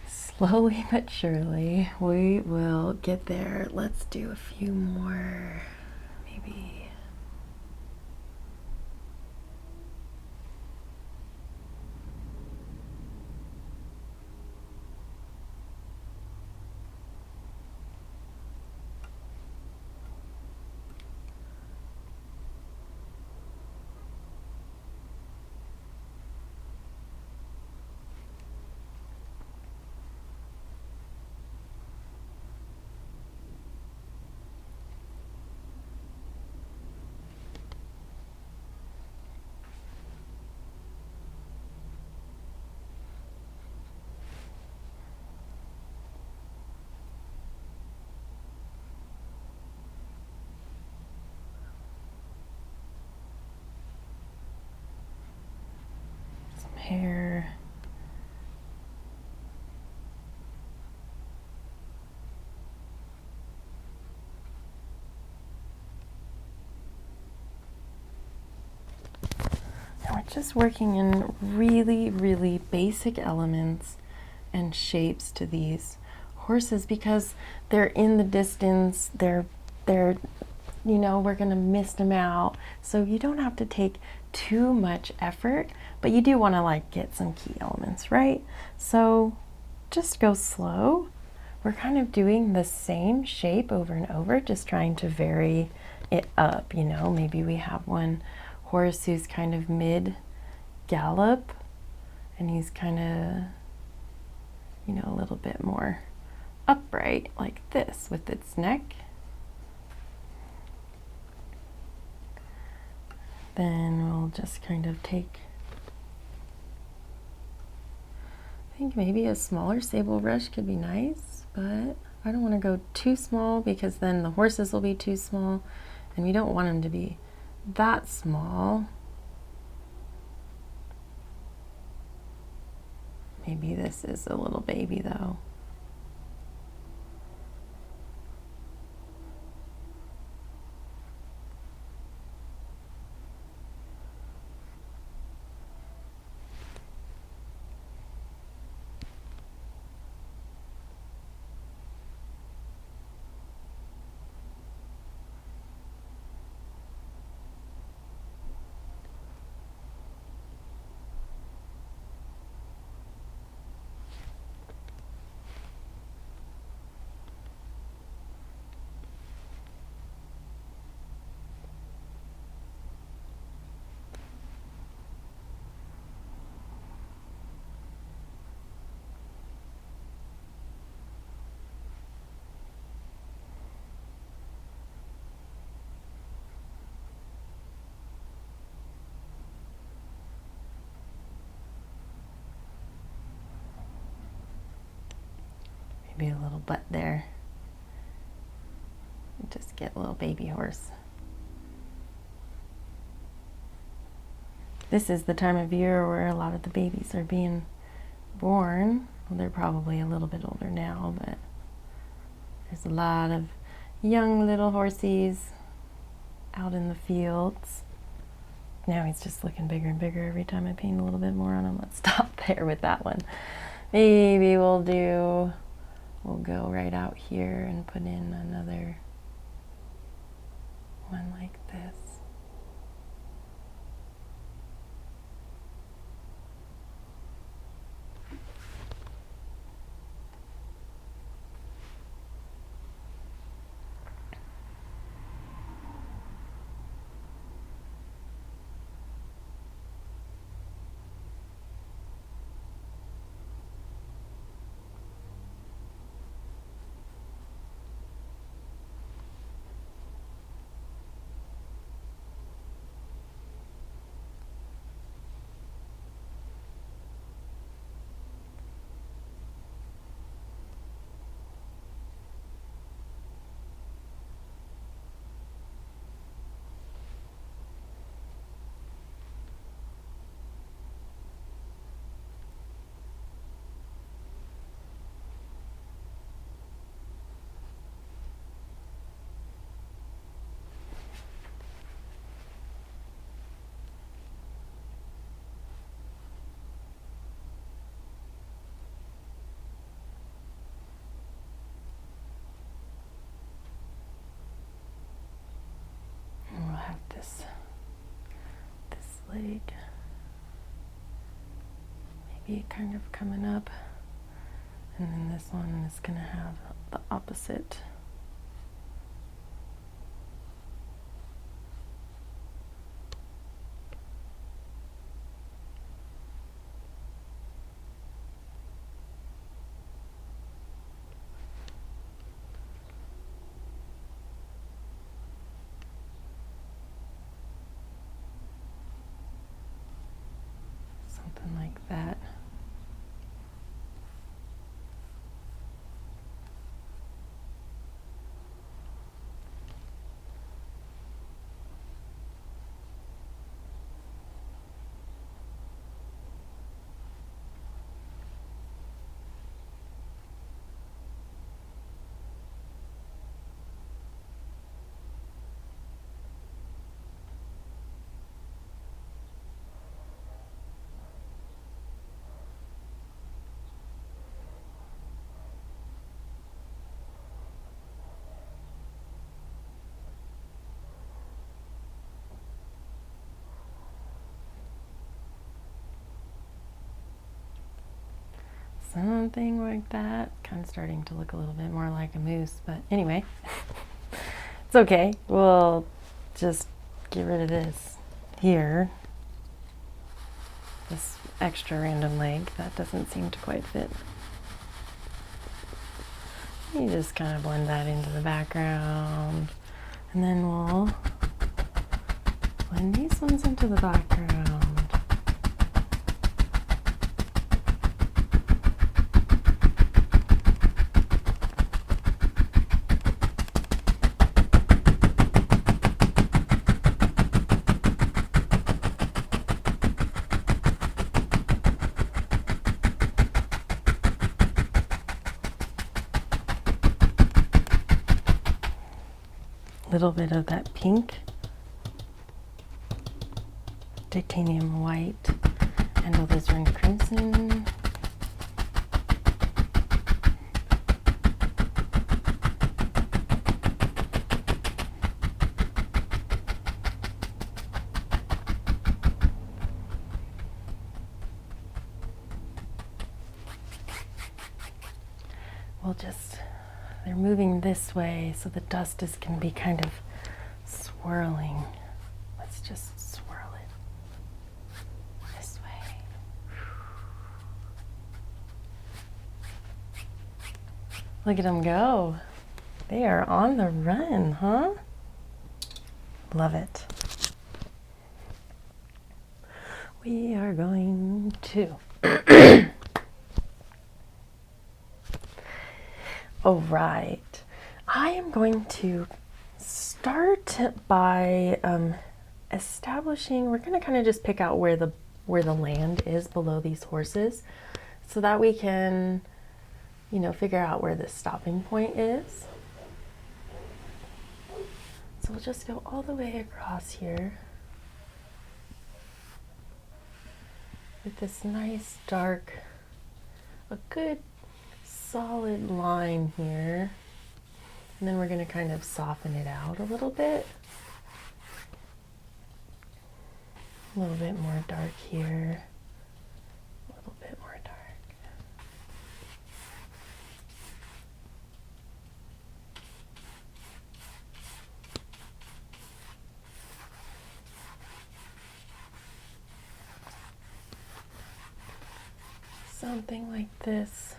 slowly but surely. We will get there. Let's do a few more, maybe. Hair. And we're just working in really, really basic elements and shapes to these horses because they're in the distance, they're you know, we're gonna miss them out. So you don't have to take too much effort, but you do wanna like get some key elements, right? So just go slow. we're kind of doing the same shape over and over, just trying to vary it up, you know. Maybe we have one horse who's kind of mid gallop and he's kind of, you know, a little bit more upright like this with its neck. Then we'll just kind of take, I think maybe a smaller sable brush could be nice, but I don't want to go too small because then the horses will be too small and we don't want them to be that small. Maybe this is a little baby though. Maybe a little butt there. Just get a little baby horse. This is the time of year where a lot of the babies are being born. Well, they're probably a little bit older now, but there's a lot of young little horsies out in the fields. Now he's just looking bigger and bigger every time I paint a little bit more on him. Let's stop there with that one. Maybe we'll go right out here and put in another one like this. This leg, maybe kind of coming up, and then this one is going to have the opposite. Something like that. something like that. Kind of starting to look a little bit more like a moose, but anyway, it's okay. We'll just get rid of this here. This extra random leg that doesn't seem to quite fit. You just kind of blend that into the background, and then we'll blend these ones into the background. Little bit of that pink, titanium white, and alizarin crimson. We'll just, they're moving this way, so the dust is going to be kind of swirling. Let's just swirl it this way. Look at them go. They are on the run, huh? Love it. We are going to all right. I am going to start by establishing, we're going to kind of just pick out where the land is below these horses so that we can, you know, figure out where the stopping point is. So we'll just go all the way across here with this nice dark, a good solid line here. And then we're going to kind of soften it out a little bit. A little bit more dark here. A little bit more dark. Something like this.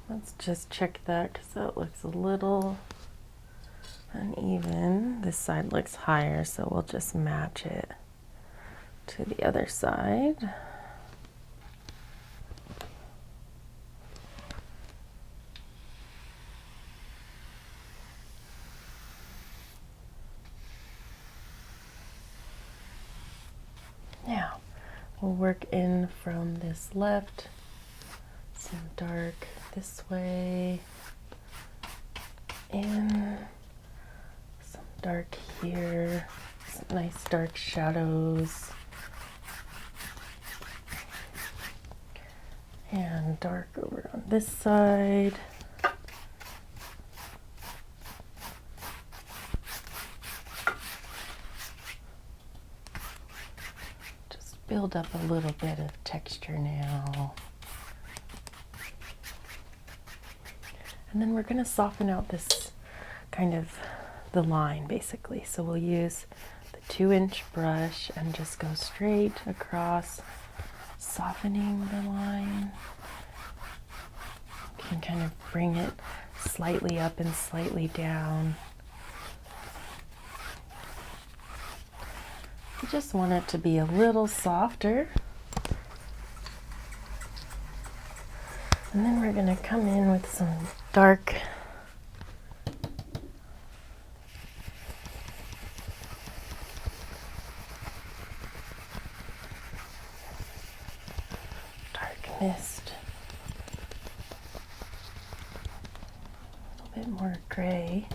Let's just check that because that looks a little uneven. This side looks higher, so we'll just match it to the other side. Now, we'll work in from this left, some dark this way, and some dark here, some nice dark shadows, and dark over on this side. Just build up a little bit of texture now. And then we're going to soften out this kind of the line basically. So we'll use the 2-inch brush and just go straight across, softening the line. You can kind of bring it slightly up and slightly down. You just want it to be a little softer. And then we're going to come in with some dark mist, a little bit more gray.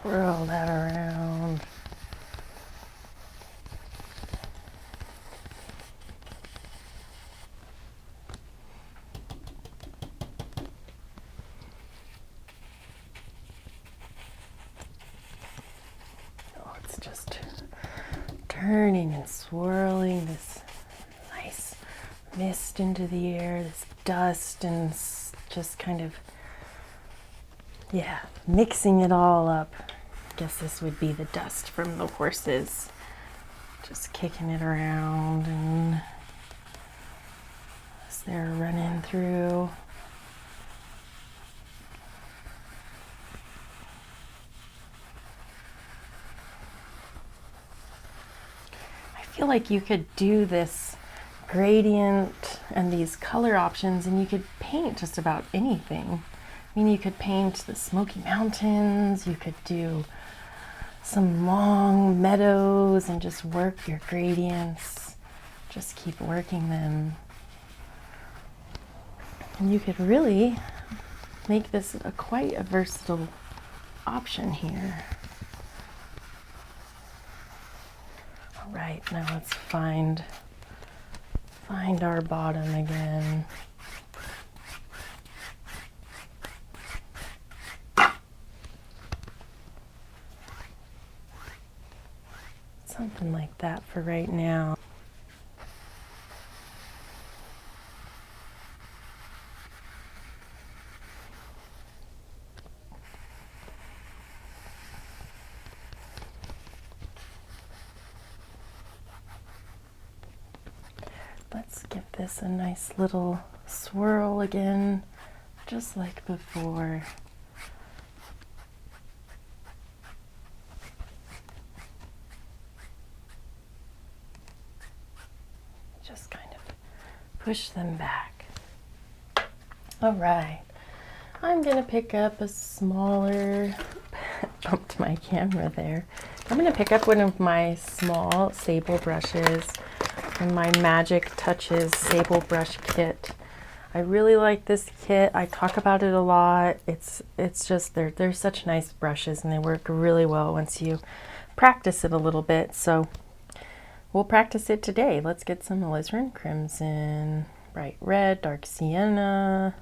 swirl that around. Oh, it's just turning and swirling this nice mist into the air, this dust, and just kind of, yeah, mixing it all up. I guess this would be the dust from the horses. Just kicking it around and as they're running through. I feel like you could do this gradient and these color options and you could paint just about anything. I mean, you could paint the Smoky Mountains, you could do some long meadows and just work your gradients. Just keep working them. And you could really make this quite a versatile option here. All right, now let's find our bottom again. Something like that for right now. Let's give this a nice little swirl again, just like before. Just kind of push them back. All right, I'm gonna pick up a smaller, bumped my camera there. I'm gonna pick up one of my small sable brushes from my Magic Touches Sable Brush Kit. I really like this kit. I talk about it a lot. It's just, they're such nice brushes and they work really well once you practice it a little bit. So we'll practice it today. Let's get some alizarin crimson, bright red, dark sienna.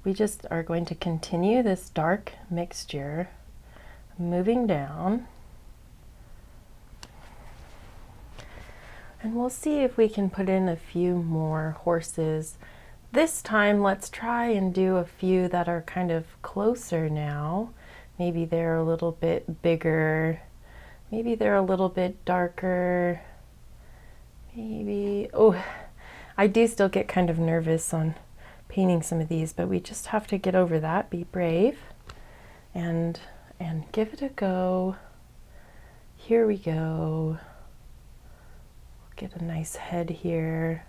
We just are going to continue this dark mixture, moving down. And we'll see if we can put in a few more horses. This time, let's try and do a few that are kind of closer now. Maybe they're a little bit bigger. Maybe they're a little bit darker. Maybe, oh, I do still get kind of nervous on painting some of these, but we just have to get over that, be brave, and give it a go. Here we go. Get a nice head here.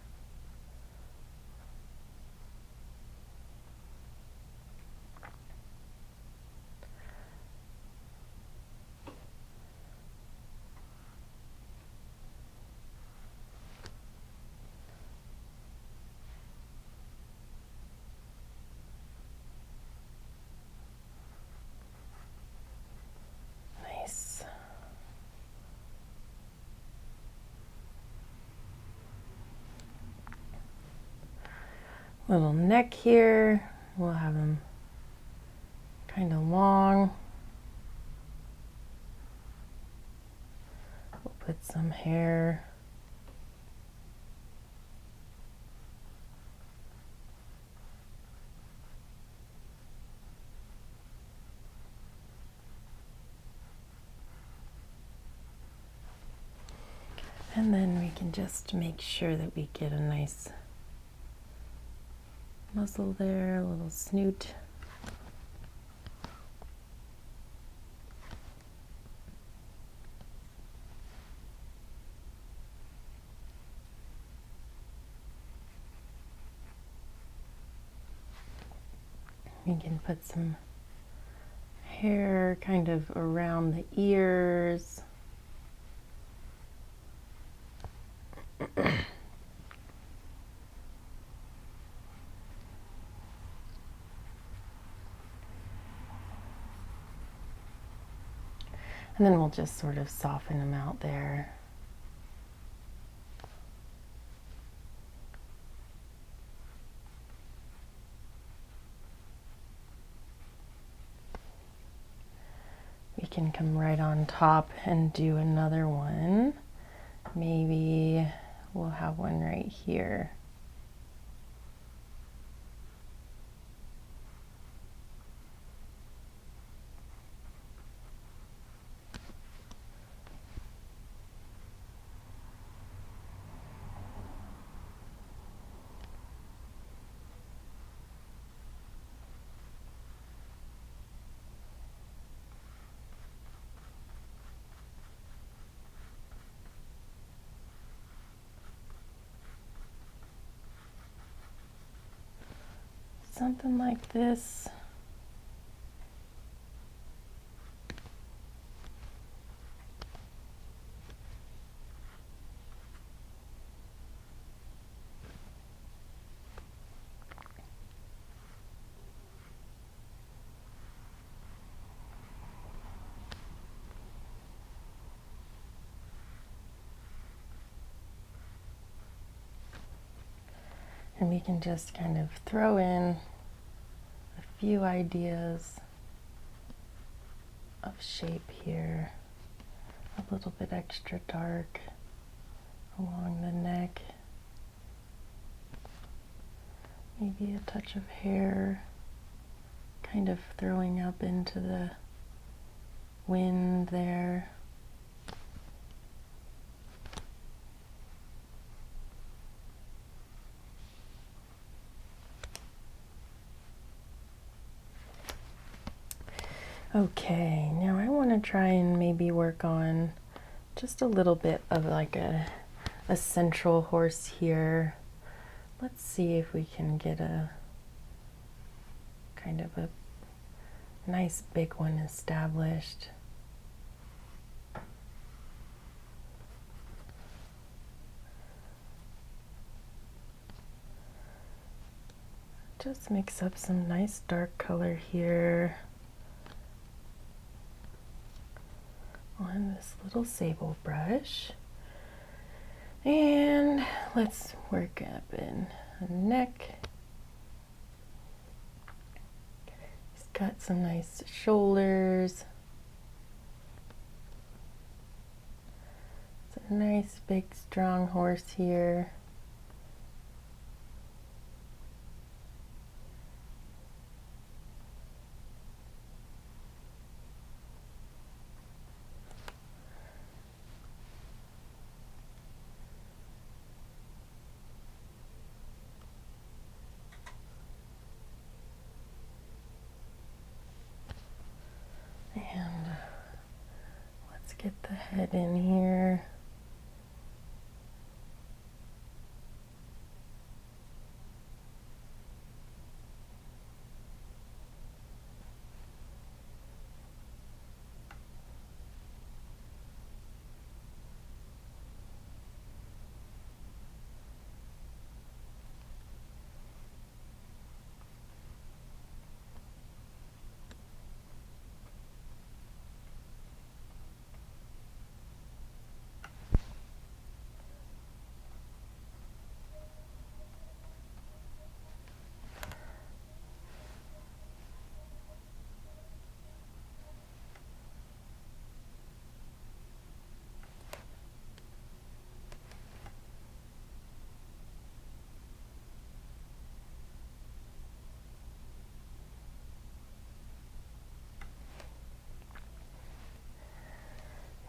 Nice. Little neck here. We'll have him kind of long. We'll put some hair. And then we can just make sure that we get a nice muzzle there, a little snoot. We can put some hair kind of around the ears. And then we'll just sort of soften them out there. We can come right on top and do another one. Maybe we'll have one right here. Something like this. And we can just kind of throw in a few ideas of shape here. A little bit extra dark along the neck. Maybe a touch of hair kind of throwing up into the wind there. Okay, now I want to try and maybe work on just a little bit of like a central horse here. Let's see if we can get a kind of a nice big one established. Just mix up some nice dark color here on this little sable brush. And let's work up in the neck. He's got some nice shoulders. It's a nice big strong horse here. And let's get the head in here.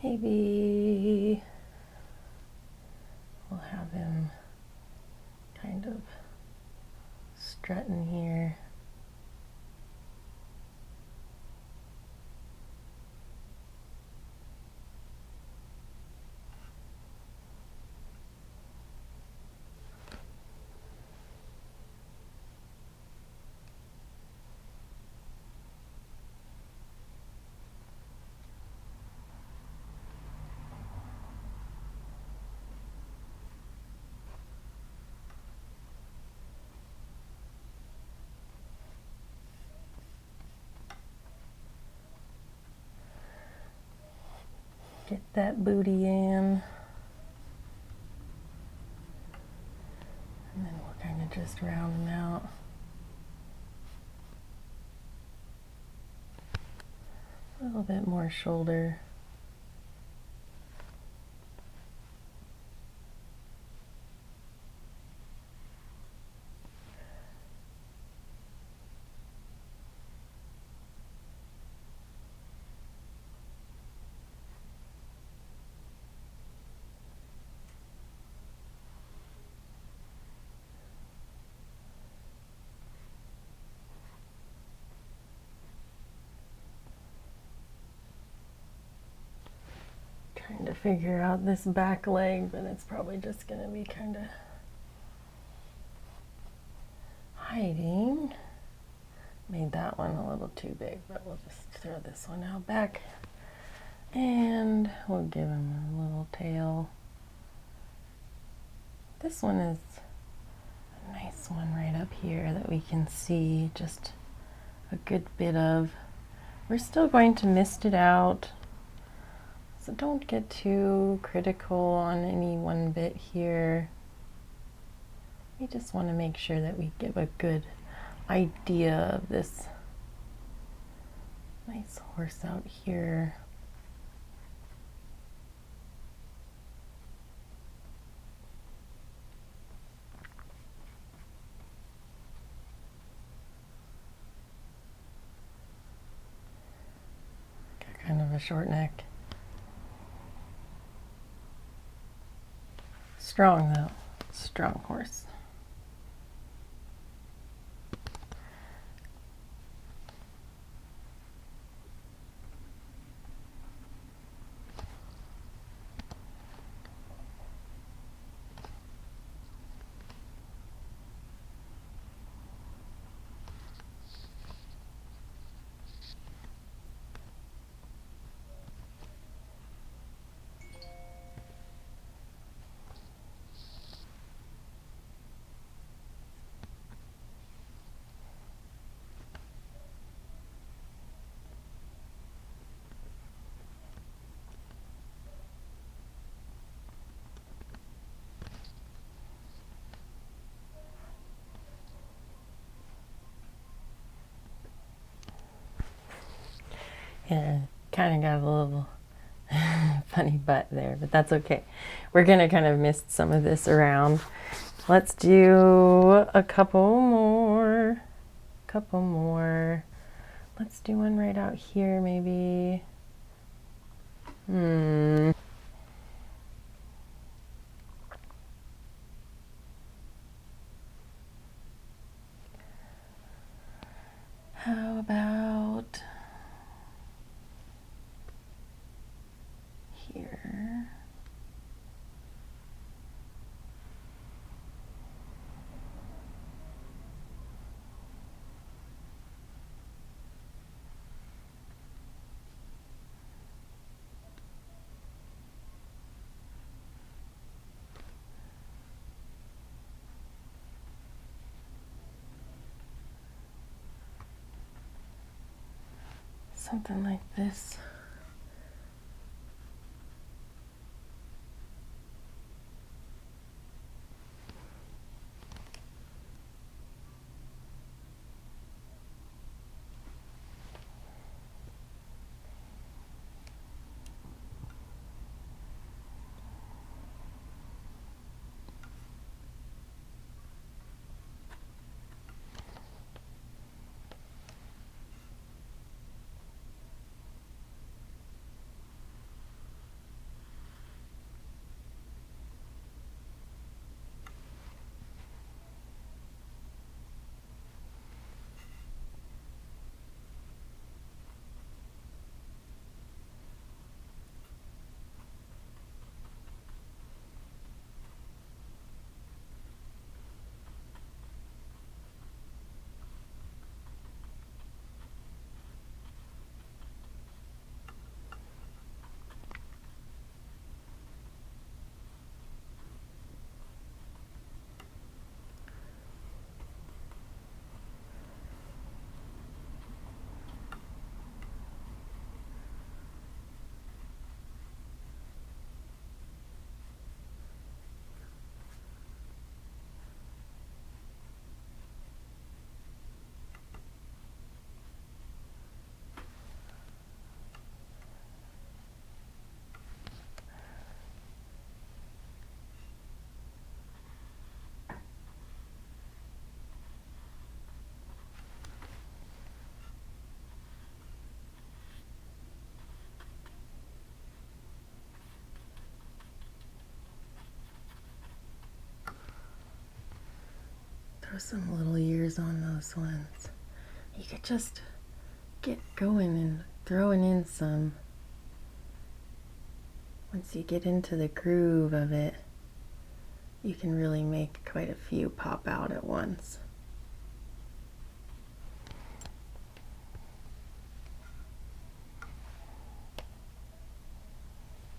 Maybe we'll have him kind of strutting here. Get that booty in. And then we'll kind of just round them out. A little bit more shoulder. Trying to figure out this back leg, but it's probably just going to be kind of hiding. Made that one a little too big, but we'll just throw this one out back. And we'll give him a little tail. This one is a nice one right up here that we can see just a good bit of. We're still going to mist it out. So don't get too critical on any one bit here. We just want to make sure that we give a good idea of this nice horse out here. Got kind of a short neck. Strong though, strong horse. Yeah, kind of got a little funny butt there, but that's okay. We're gonna kind of mist some of this around. Let's do a couple more. Let's do one right out here, maybe. How about here? Something like this. Throw some little ears on those ones. You could just get going and throwing in some. Once you get into the groove of it, you can really make quite a few pop out at once.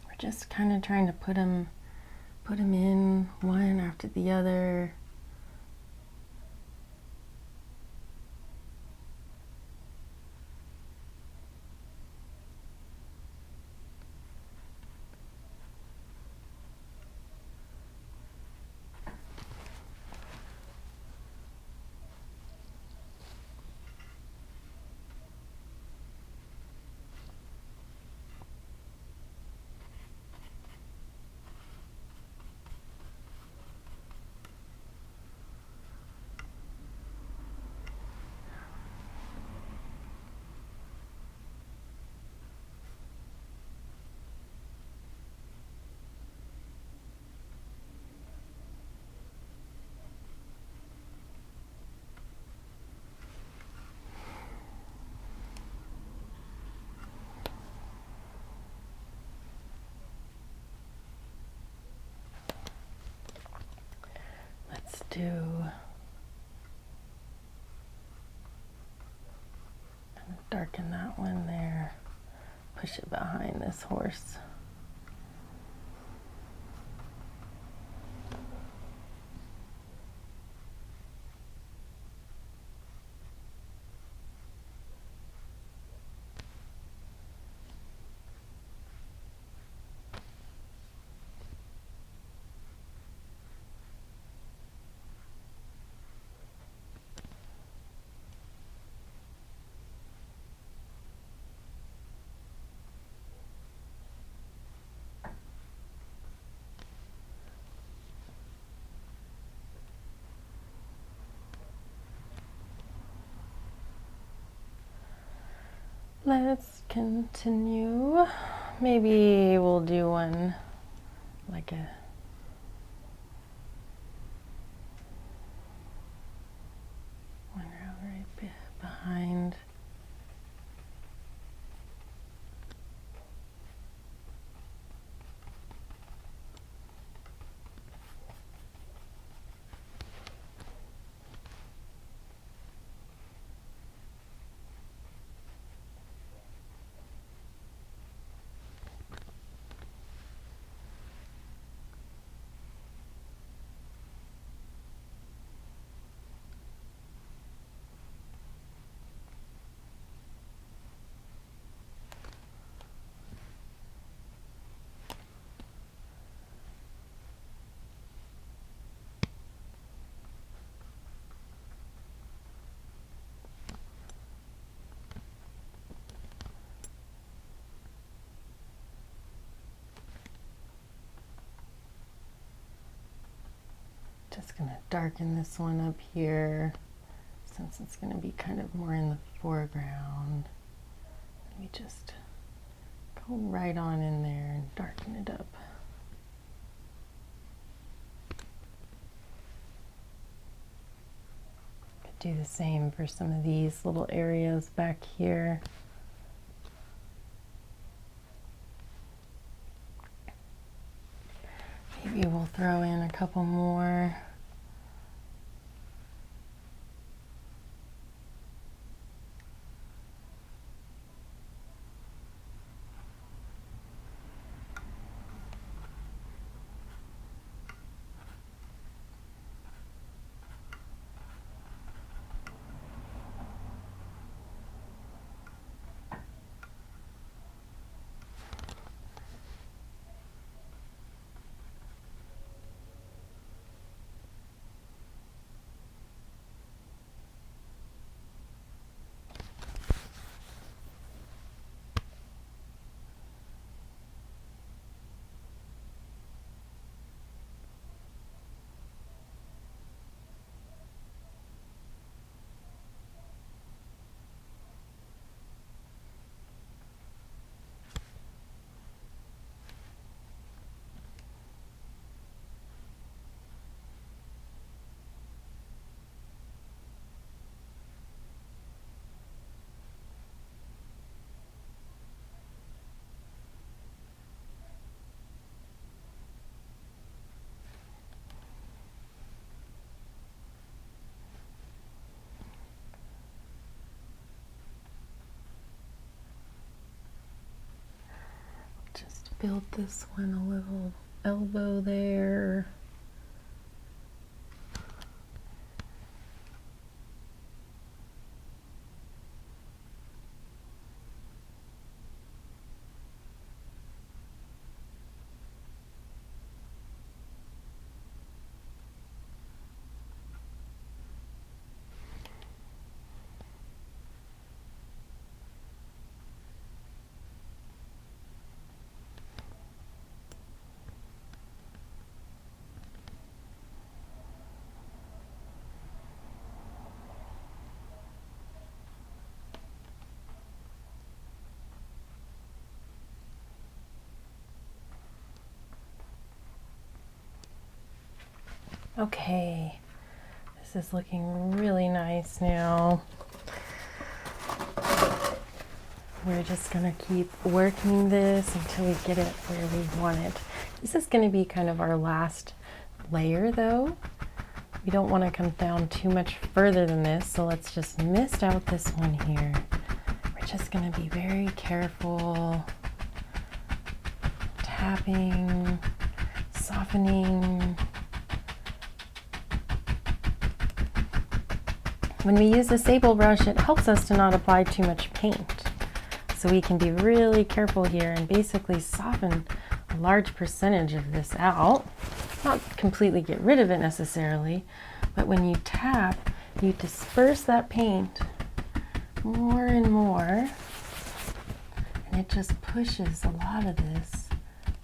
We're just kind of trying to put them in one after the other. Let's darken that one there. Push it behind this horse. Let's continue. Maybe we'll do one like a one right behind. Just going to darken this one up here since it's going to be kind of more in the foreground. Let me just go right on in there and darken it up. Could do the same for some of these little areas back here. Maybe we'll throw in a couple more. build this one a little elbow there. Okay, this is looking really nice now. We're just gonna keep working this until we get it where we want it. This is gonna be kind of our last layer though. We don't wanna come down too much further than this, so let's just mist out this one here. We're just gonna be very careful, tapping, softening. When we use a sable brush, it helps us to not apply too much paint. So we can be really careful here and basically soften a large percentage of this out. Not completely get rid of it necessarily, but when you tap, you disperse that paint more and more, and it just pushes a lot of this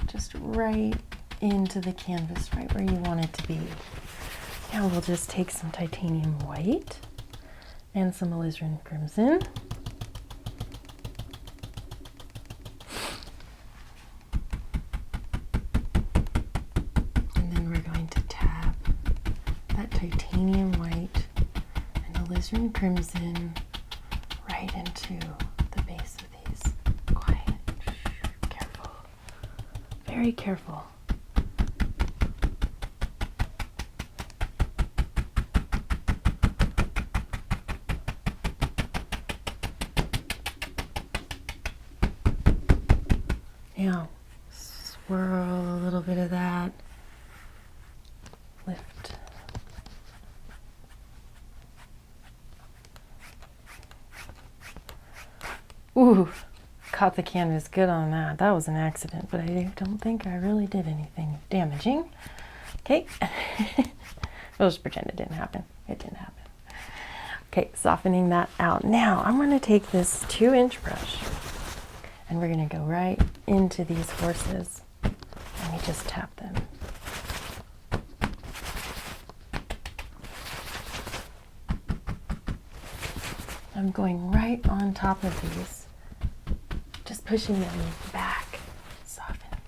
just right into the canvas, right where you want it to be. Now we'll just take some titanium white and some alizarin crimson. And then we're going to tap that titanium white and alizarin crimson right into the base of these. Quiet, careful, very careful. Now, swirl a little bit of that, lift. Ooh, caught the canvas good on that. That was an accident, but I don't think I really did anything damaging. Okay, we'll just pretend it didn't happen. It didn't happen. Okay, softening that out. Now, I'm gonna take this 2-inch brush and we're gonna go right into these horses and we just tap them. I'm going right on top of these, just pushing them back, soften.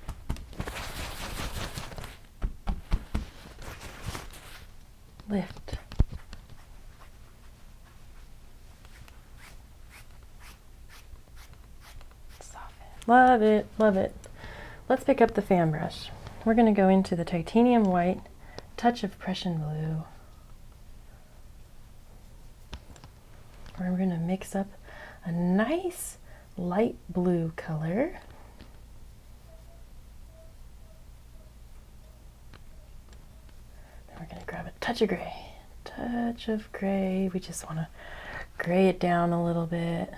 Lift. Love it, love it. Let's pick up the fan brush. We're going to go into the titanium white, touch of Prussian blue. We're going to mix up a nice light blue color. Then we're going to grab a touch of gray. Touch of gray. We just want to gray it down a little bit.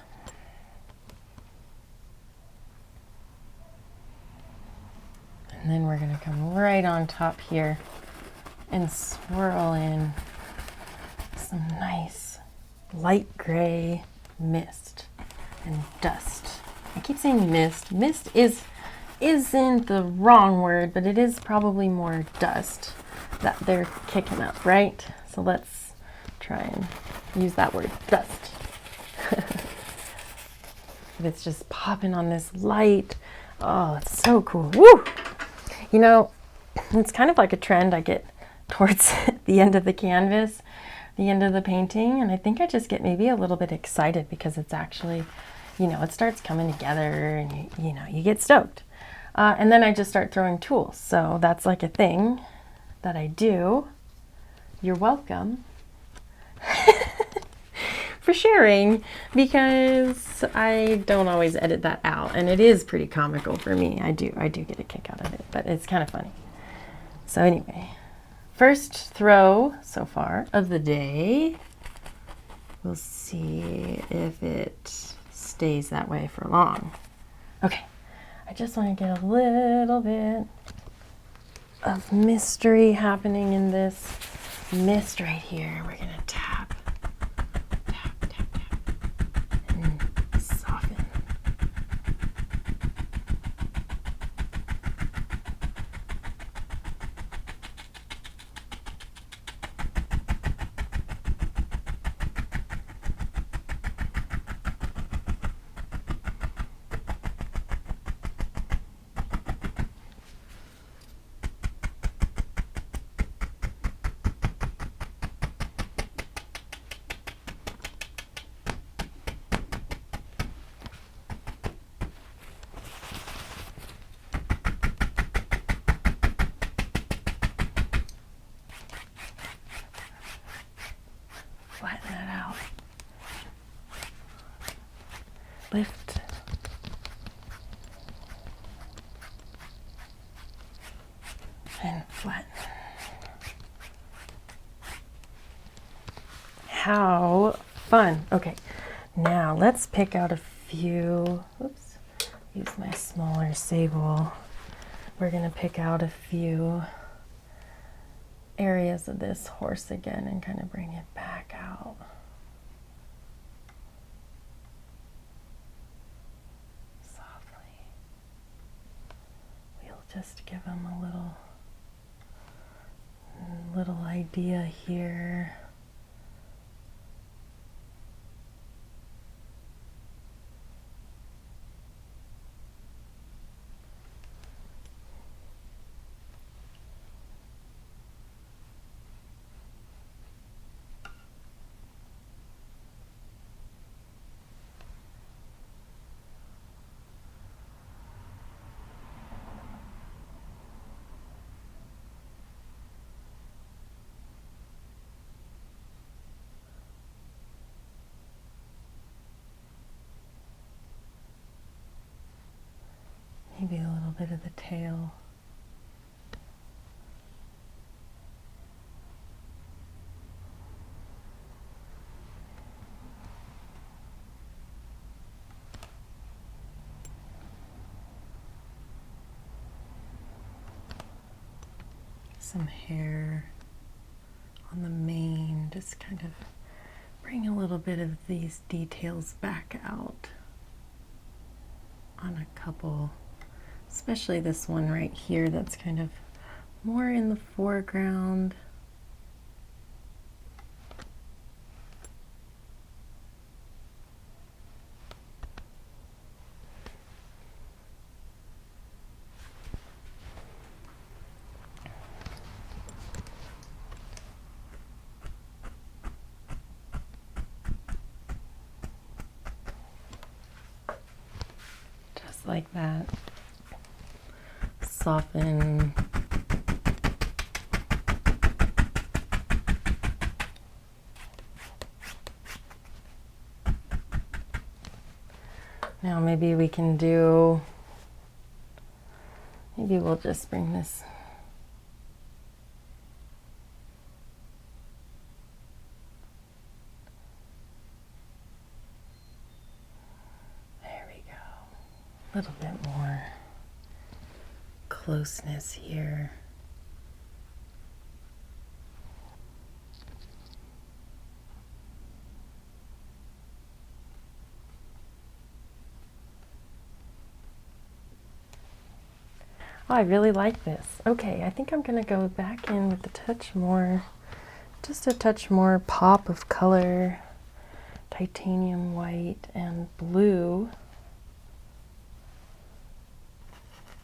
And then we're going to come right on top here and swirl in some nice light gray mist and dust. I keep saying mist. Mist isn't the wrong word, but it is probably more dust that they're kicking up, right? So let's try and use that word, dust. It's just popping on this light. Oh, it's so cool. Woo! You know, it's kind of like a trend I get towards the end of the canvas, the end of the painting, and I think I just get maybe a little bit excited because it's actually, you know, it starts coming together and you know, you get stoked. And then I just start throwing tools. So that's like a thing that I do. You're welcome. for sharing, because I don't always edit that out, and it is pretty comical for me. I do get a kick out of it, but it's kind of funny. So anyway, first throw so far of the day. We'll see if it stays that way for long. Okay, I just want to get a little bit of mystery happening in this mist right here. We're gonna tap, tap, tap, tap, and soften. Flatten that out. Lift. And flatten. How fun. Okay, now let's pick out a few, oops, use my smaller sable. We're gonna pick out a few areas of this horse again and kind of bring it back out. Softly. We'll just give him a little idea here. Maybe a little bit of the tail. Some hair on the mane, just kind of bring a little bit of these details back out on a couple. Especially this one right here that's kind of more in the foreground. Just like that. Soften. Now maybe we can do, maybe we'll just bring this there we go. A little bit more closeness here. Oh, I really like this. Okay, I think I'm gonna go back in with a touch more, just a touch more pop of color, titanium white and blue.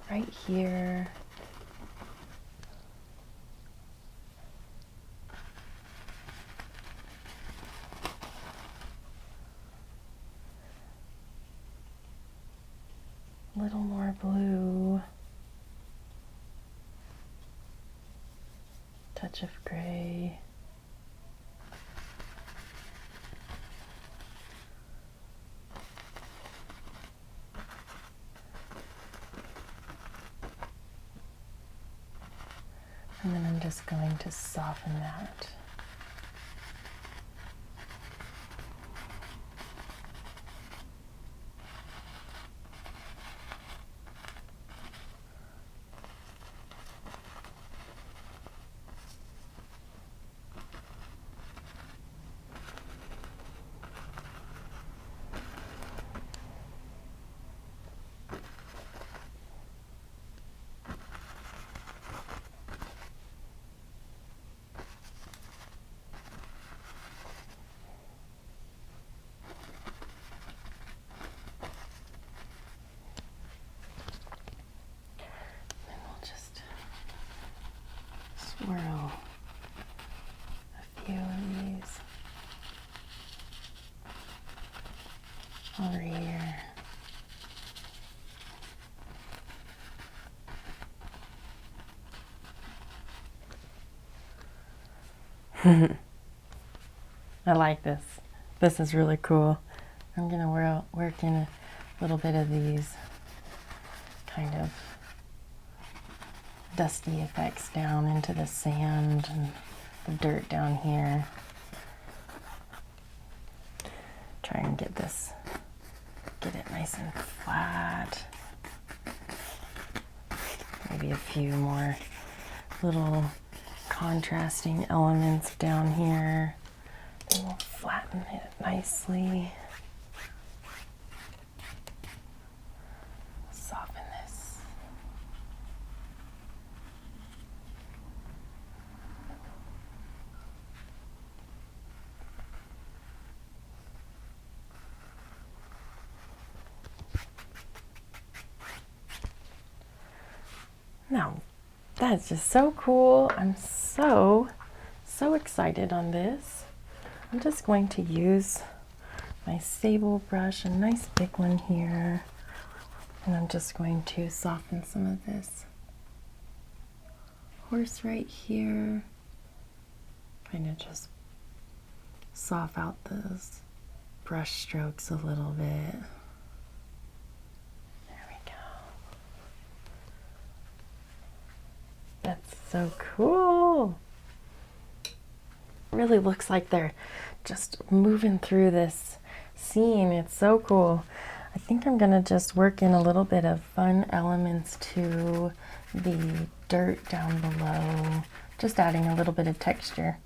Right here. A little more blue. Touch of gray. And then I'm just going to soften that. Swirl a few of these over here. I like this. This is really cool. I'm going to work in a little bit of these kind of dusty effects down into the sand and the dirt down here. Try and get it nice and flat. Maybe a few more little contrasting elements down here. And we'll flatten it nicely. Soften this. Now, that's just so cool. I'm so excited on this. I'm just going to use my sable brush, a nice big one here, and I'm just going to soften some of this horse right here. Kind of just soften out those brush strokes a little bit. There we go. That's so cool. Really looks like they're just moving through this scene. It's so cool. I think I'm gonna just work in a little bit of fun elements to the dirt down below, just adding a little bit of texture.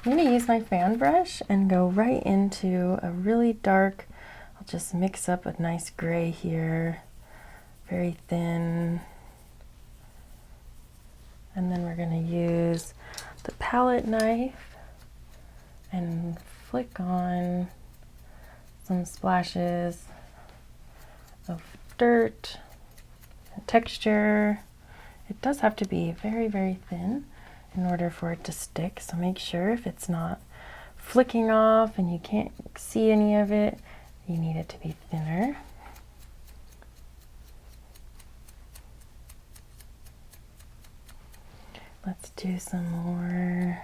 I'm gonna use my fan brush and go right into a really dark, I'll just mix up a nice gray here, very thin. And then we're gonna use the palette knife and flick on some splashes of dirt and texture. It does have to be very, very thin in order for it to stick, so make sure if it's not flicking off and you can't see any of it, you need it to be thinner. Let's do some more.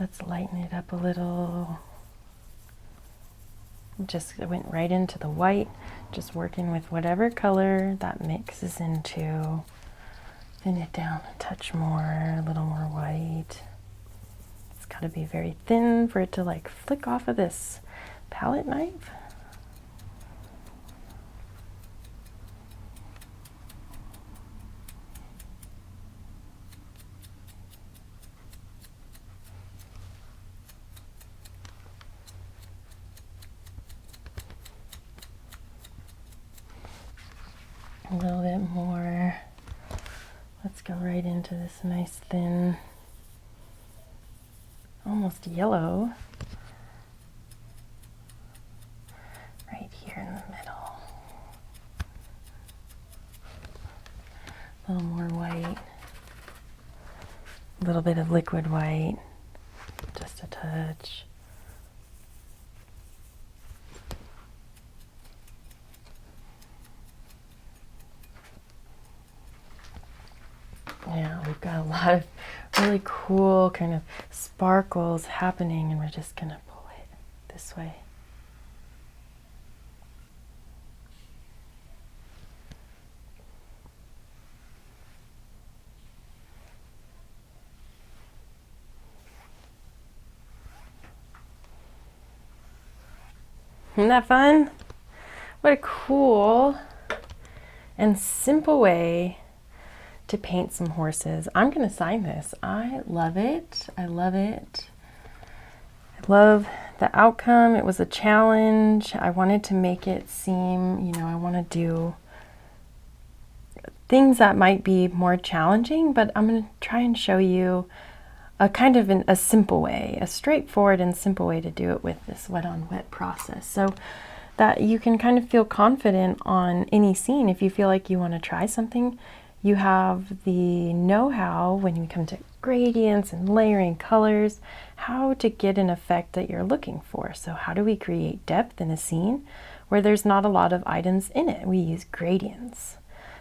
Let's lighten it up a little. Just went right into the white, just working with whatever color that mixes into. Thin it down a touch more, a little more white. It's got to be very thin for it to like flick off of this palette knife. A little bit more. Let's go right into this nice thin, almost yellow, right here in the middle. A little more white, a little bit of liquid white, just a touch. Yeah, we've got a lot of really cool kind of sparkles happening, and we're just gonna pull it this way. Isn't that fun? What a cool and simple way to paint some horses. I'm going to sign this. I love it. I love it. I love the outcome. It was a challenge. I wanted to make it seem, I want to do things that might be more challenging, but I'm going to try and show you a kind of a simple way, a straightforward and simple way to do it with this wet on wet process, so that you can kind of feel confident on any scene. If you feel like you want to try something, you have the know-how when you come to gradients and layering colors, how to get an effect that you're looking for. So how do we create depth in a scene where there's not a lot of items in it? We use gradients.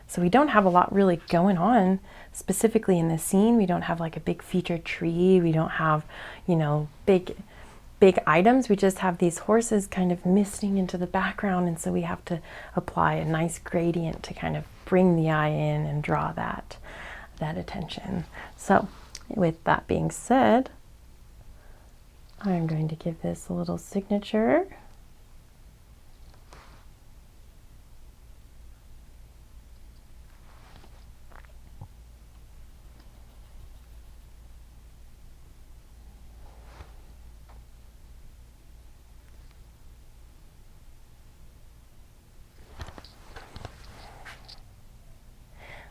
So we don't have a lot really going on specifically in the scene. We don't have like a big featured tree. We don't have, big items. We just have these horses kind of misting into the background. And so we have to apply a nice gradient to kind of bring the eye in and draw that attention. So with that being said, I'm going to give this a little signature.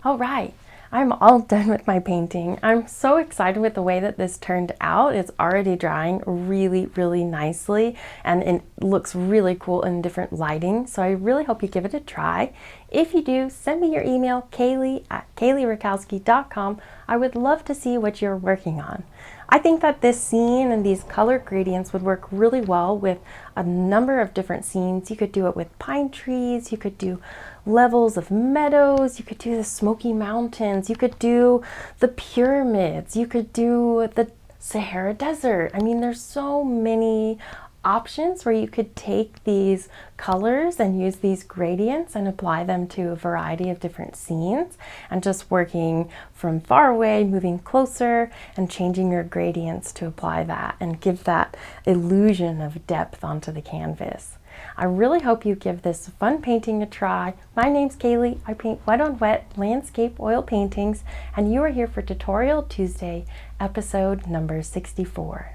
All right, I'm all done with my painting. I'm so excited with the way that this turned out. It's already drying really, really nicely, and it looks really cool in different lighting. So I really hope you give it a try. If you do, send me your email, Kaylee@KayleeRakowski.com. I would love to see what you're working on. I think that this scene and these color gradients would work really well with a number of different scenes. You could do it with pine trees, you could do levels of meadows, you could do the Smoky Mountains, you could do the pyramids, you could do the Sahara Desert. I mean, there's so many options where you could take these colors and use these gradients and apply them to a variety of different scenes, and just working from far away, moving closer, and changing your gradients to apply that and give that illusion of depth onto the canvas. I really hope you give this fun painting a try. My name's Kaylee. I paint wet on wet landscape oil paintings, and you are here for Tutorial Tuesday, episode number 64.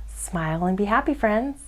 Smile and be happy, friends.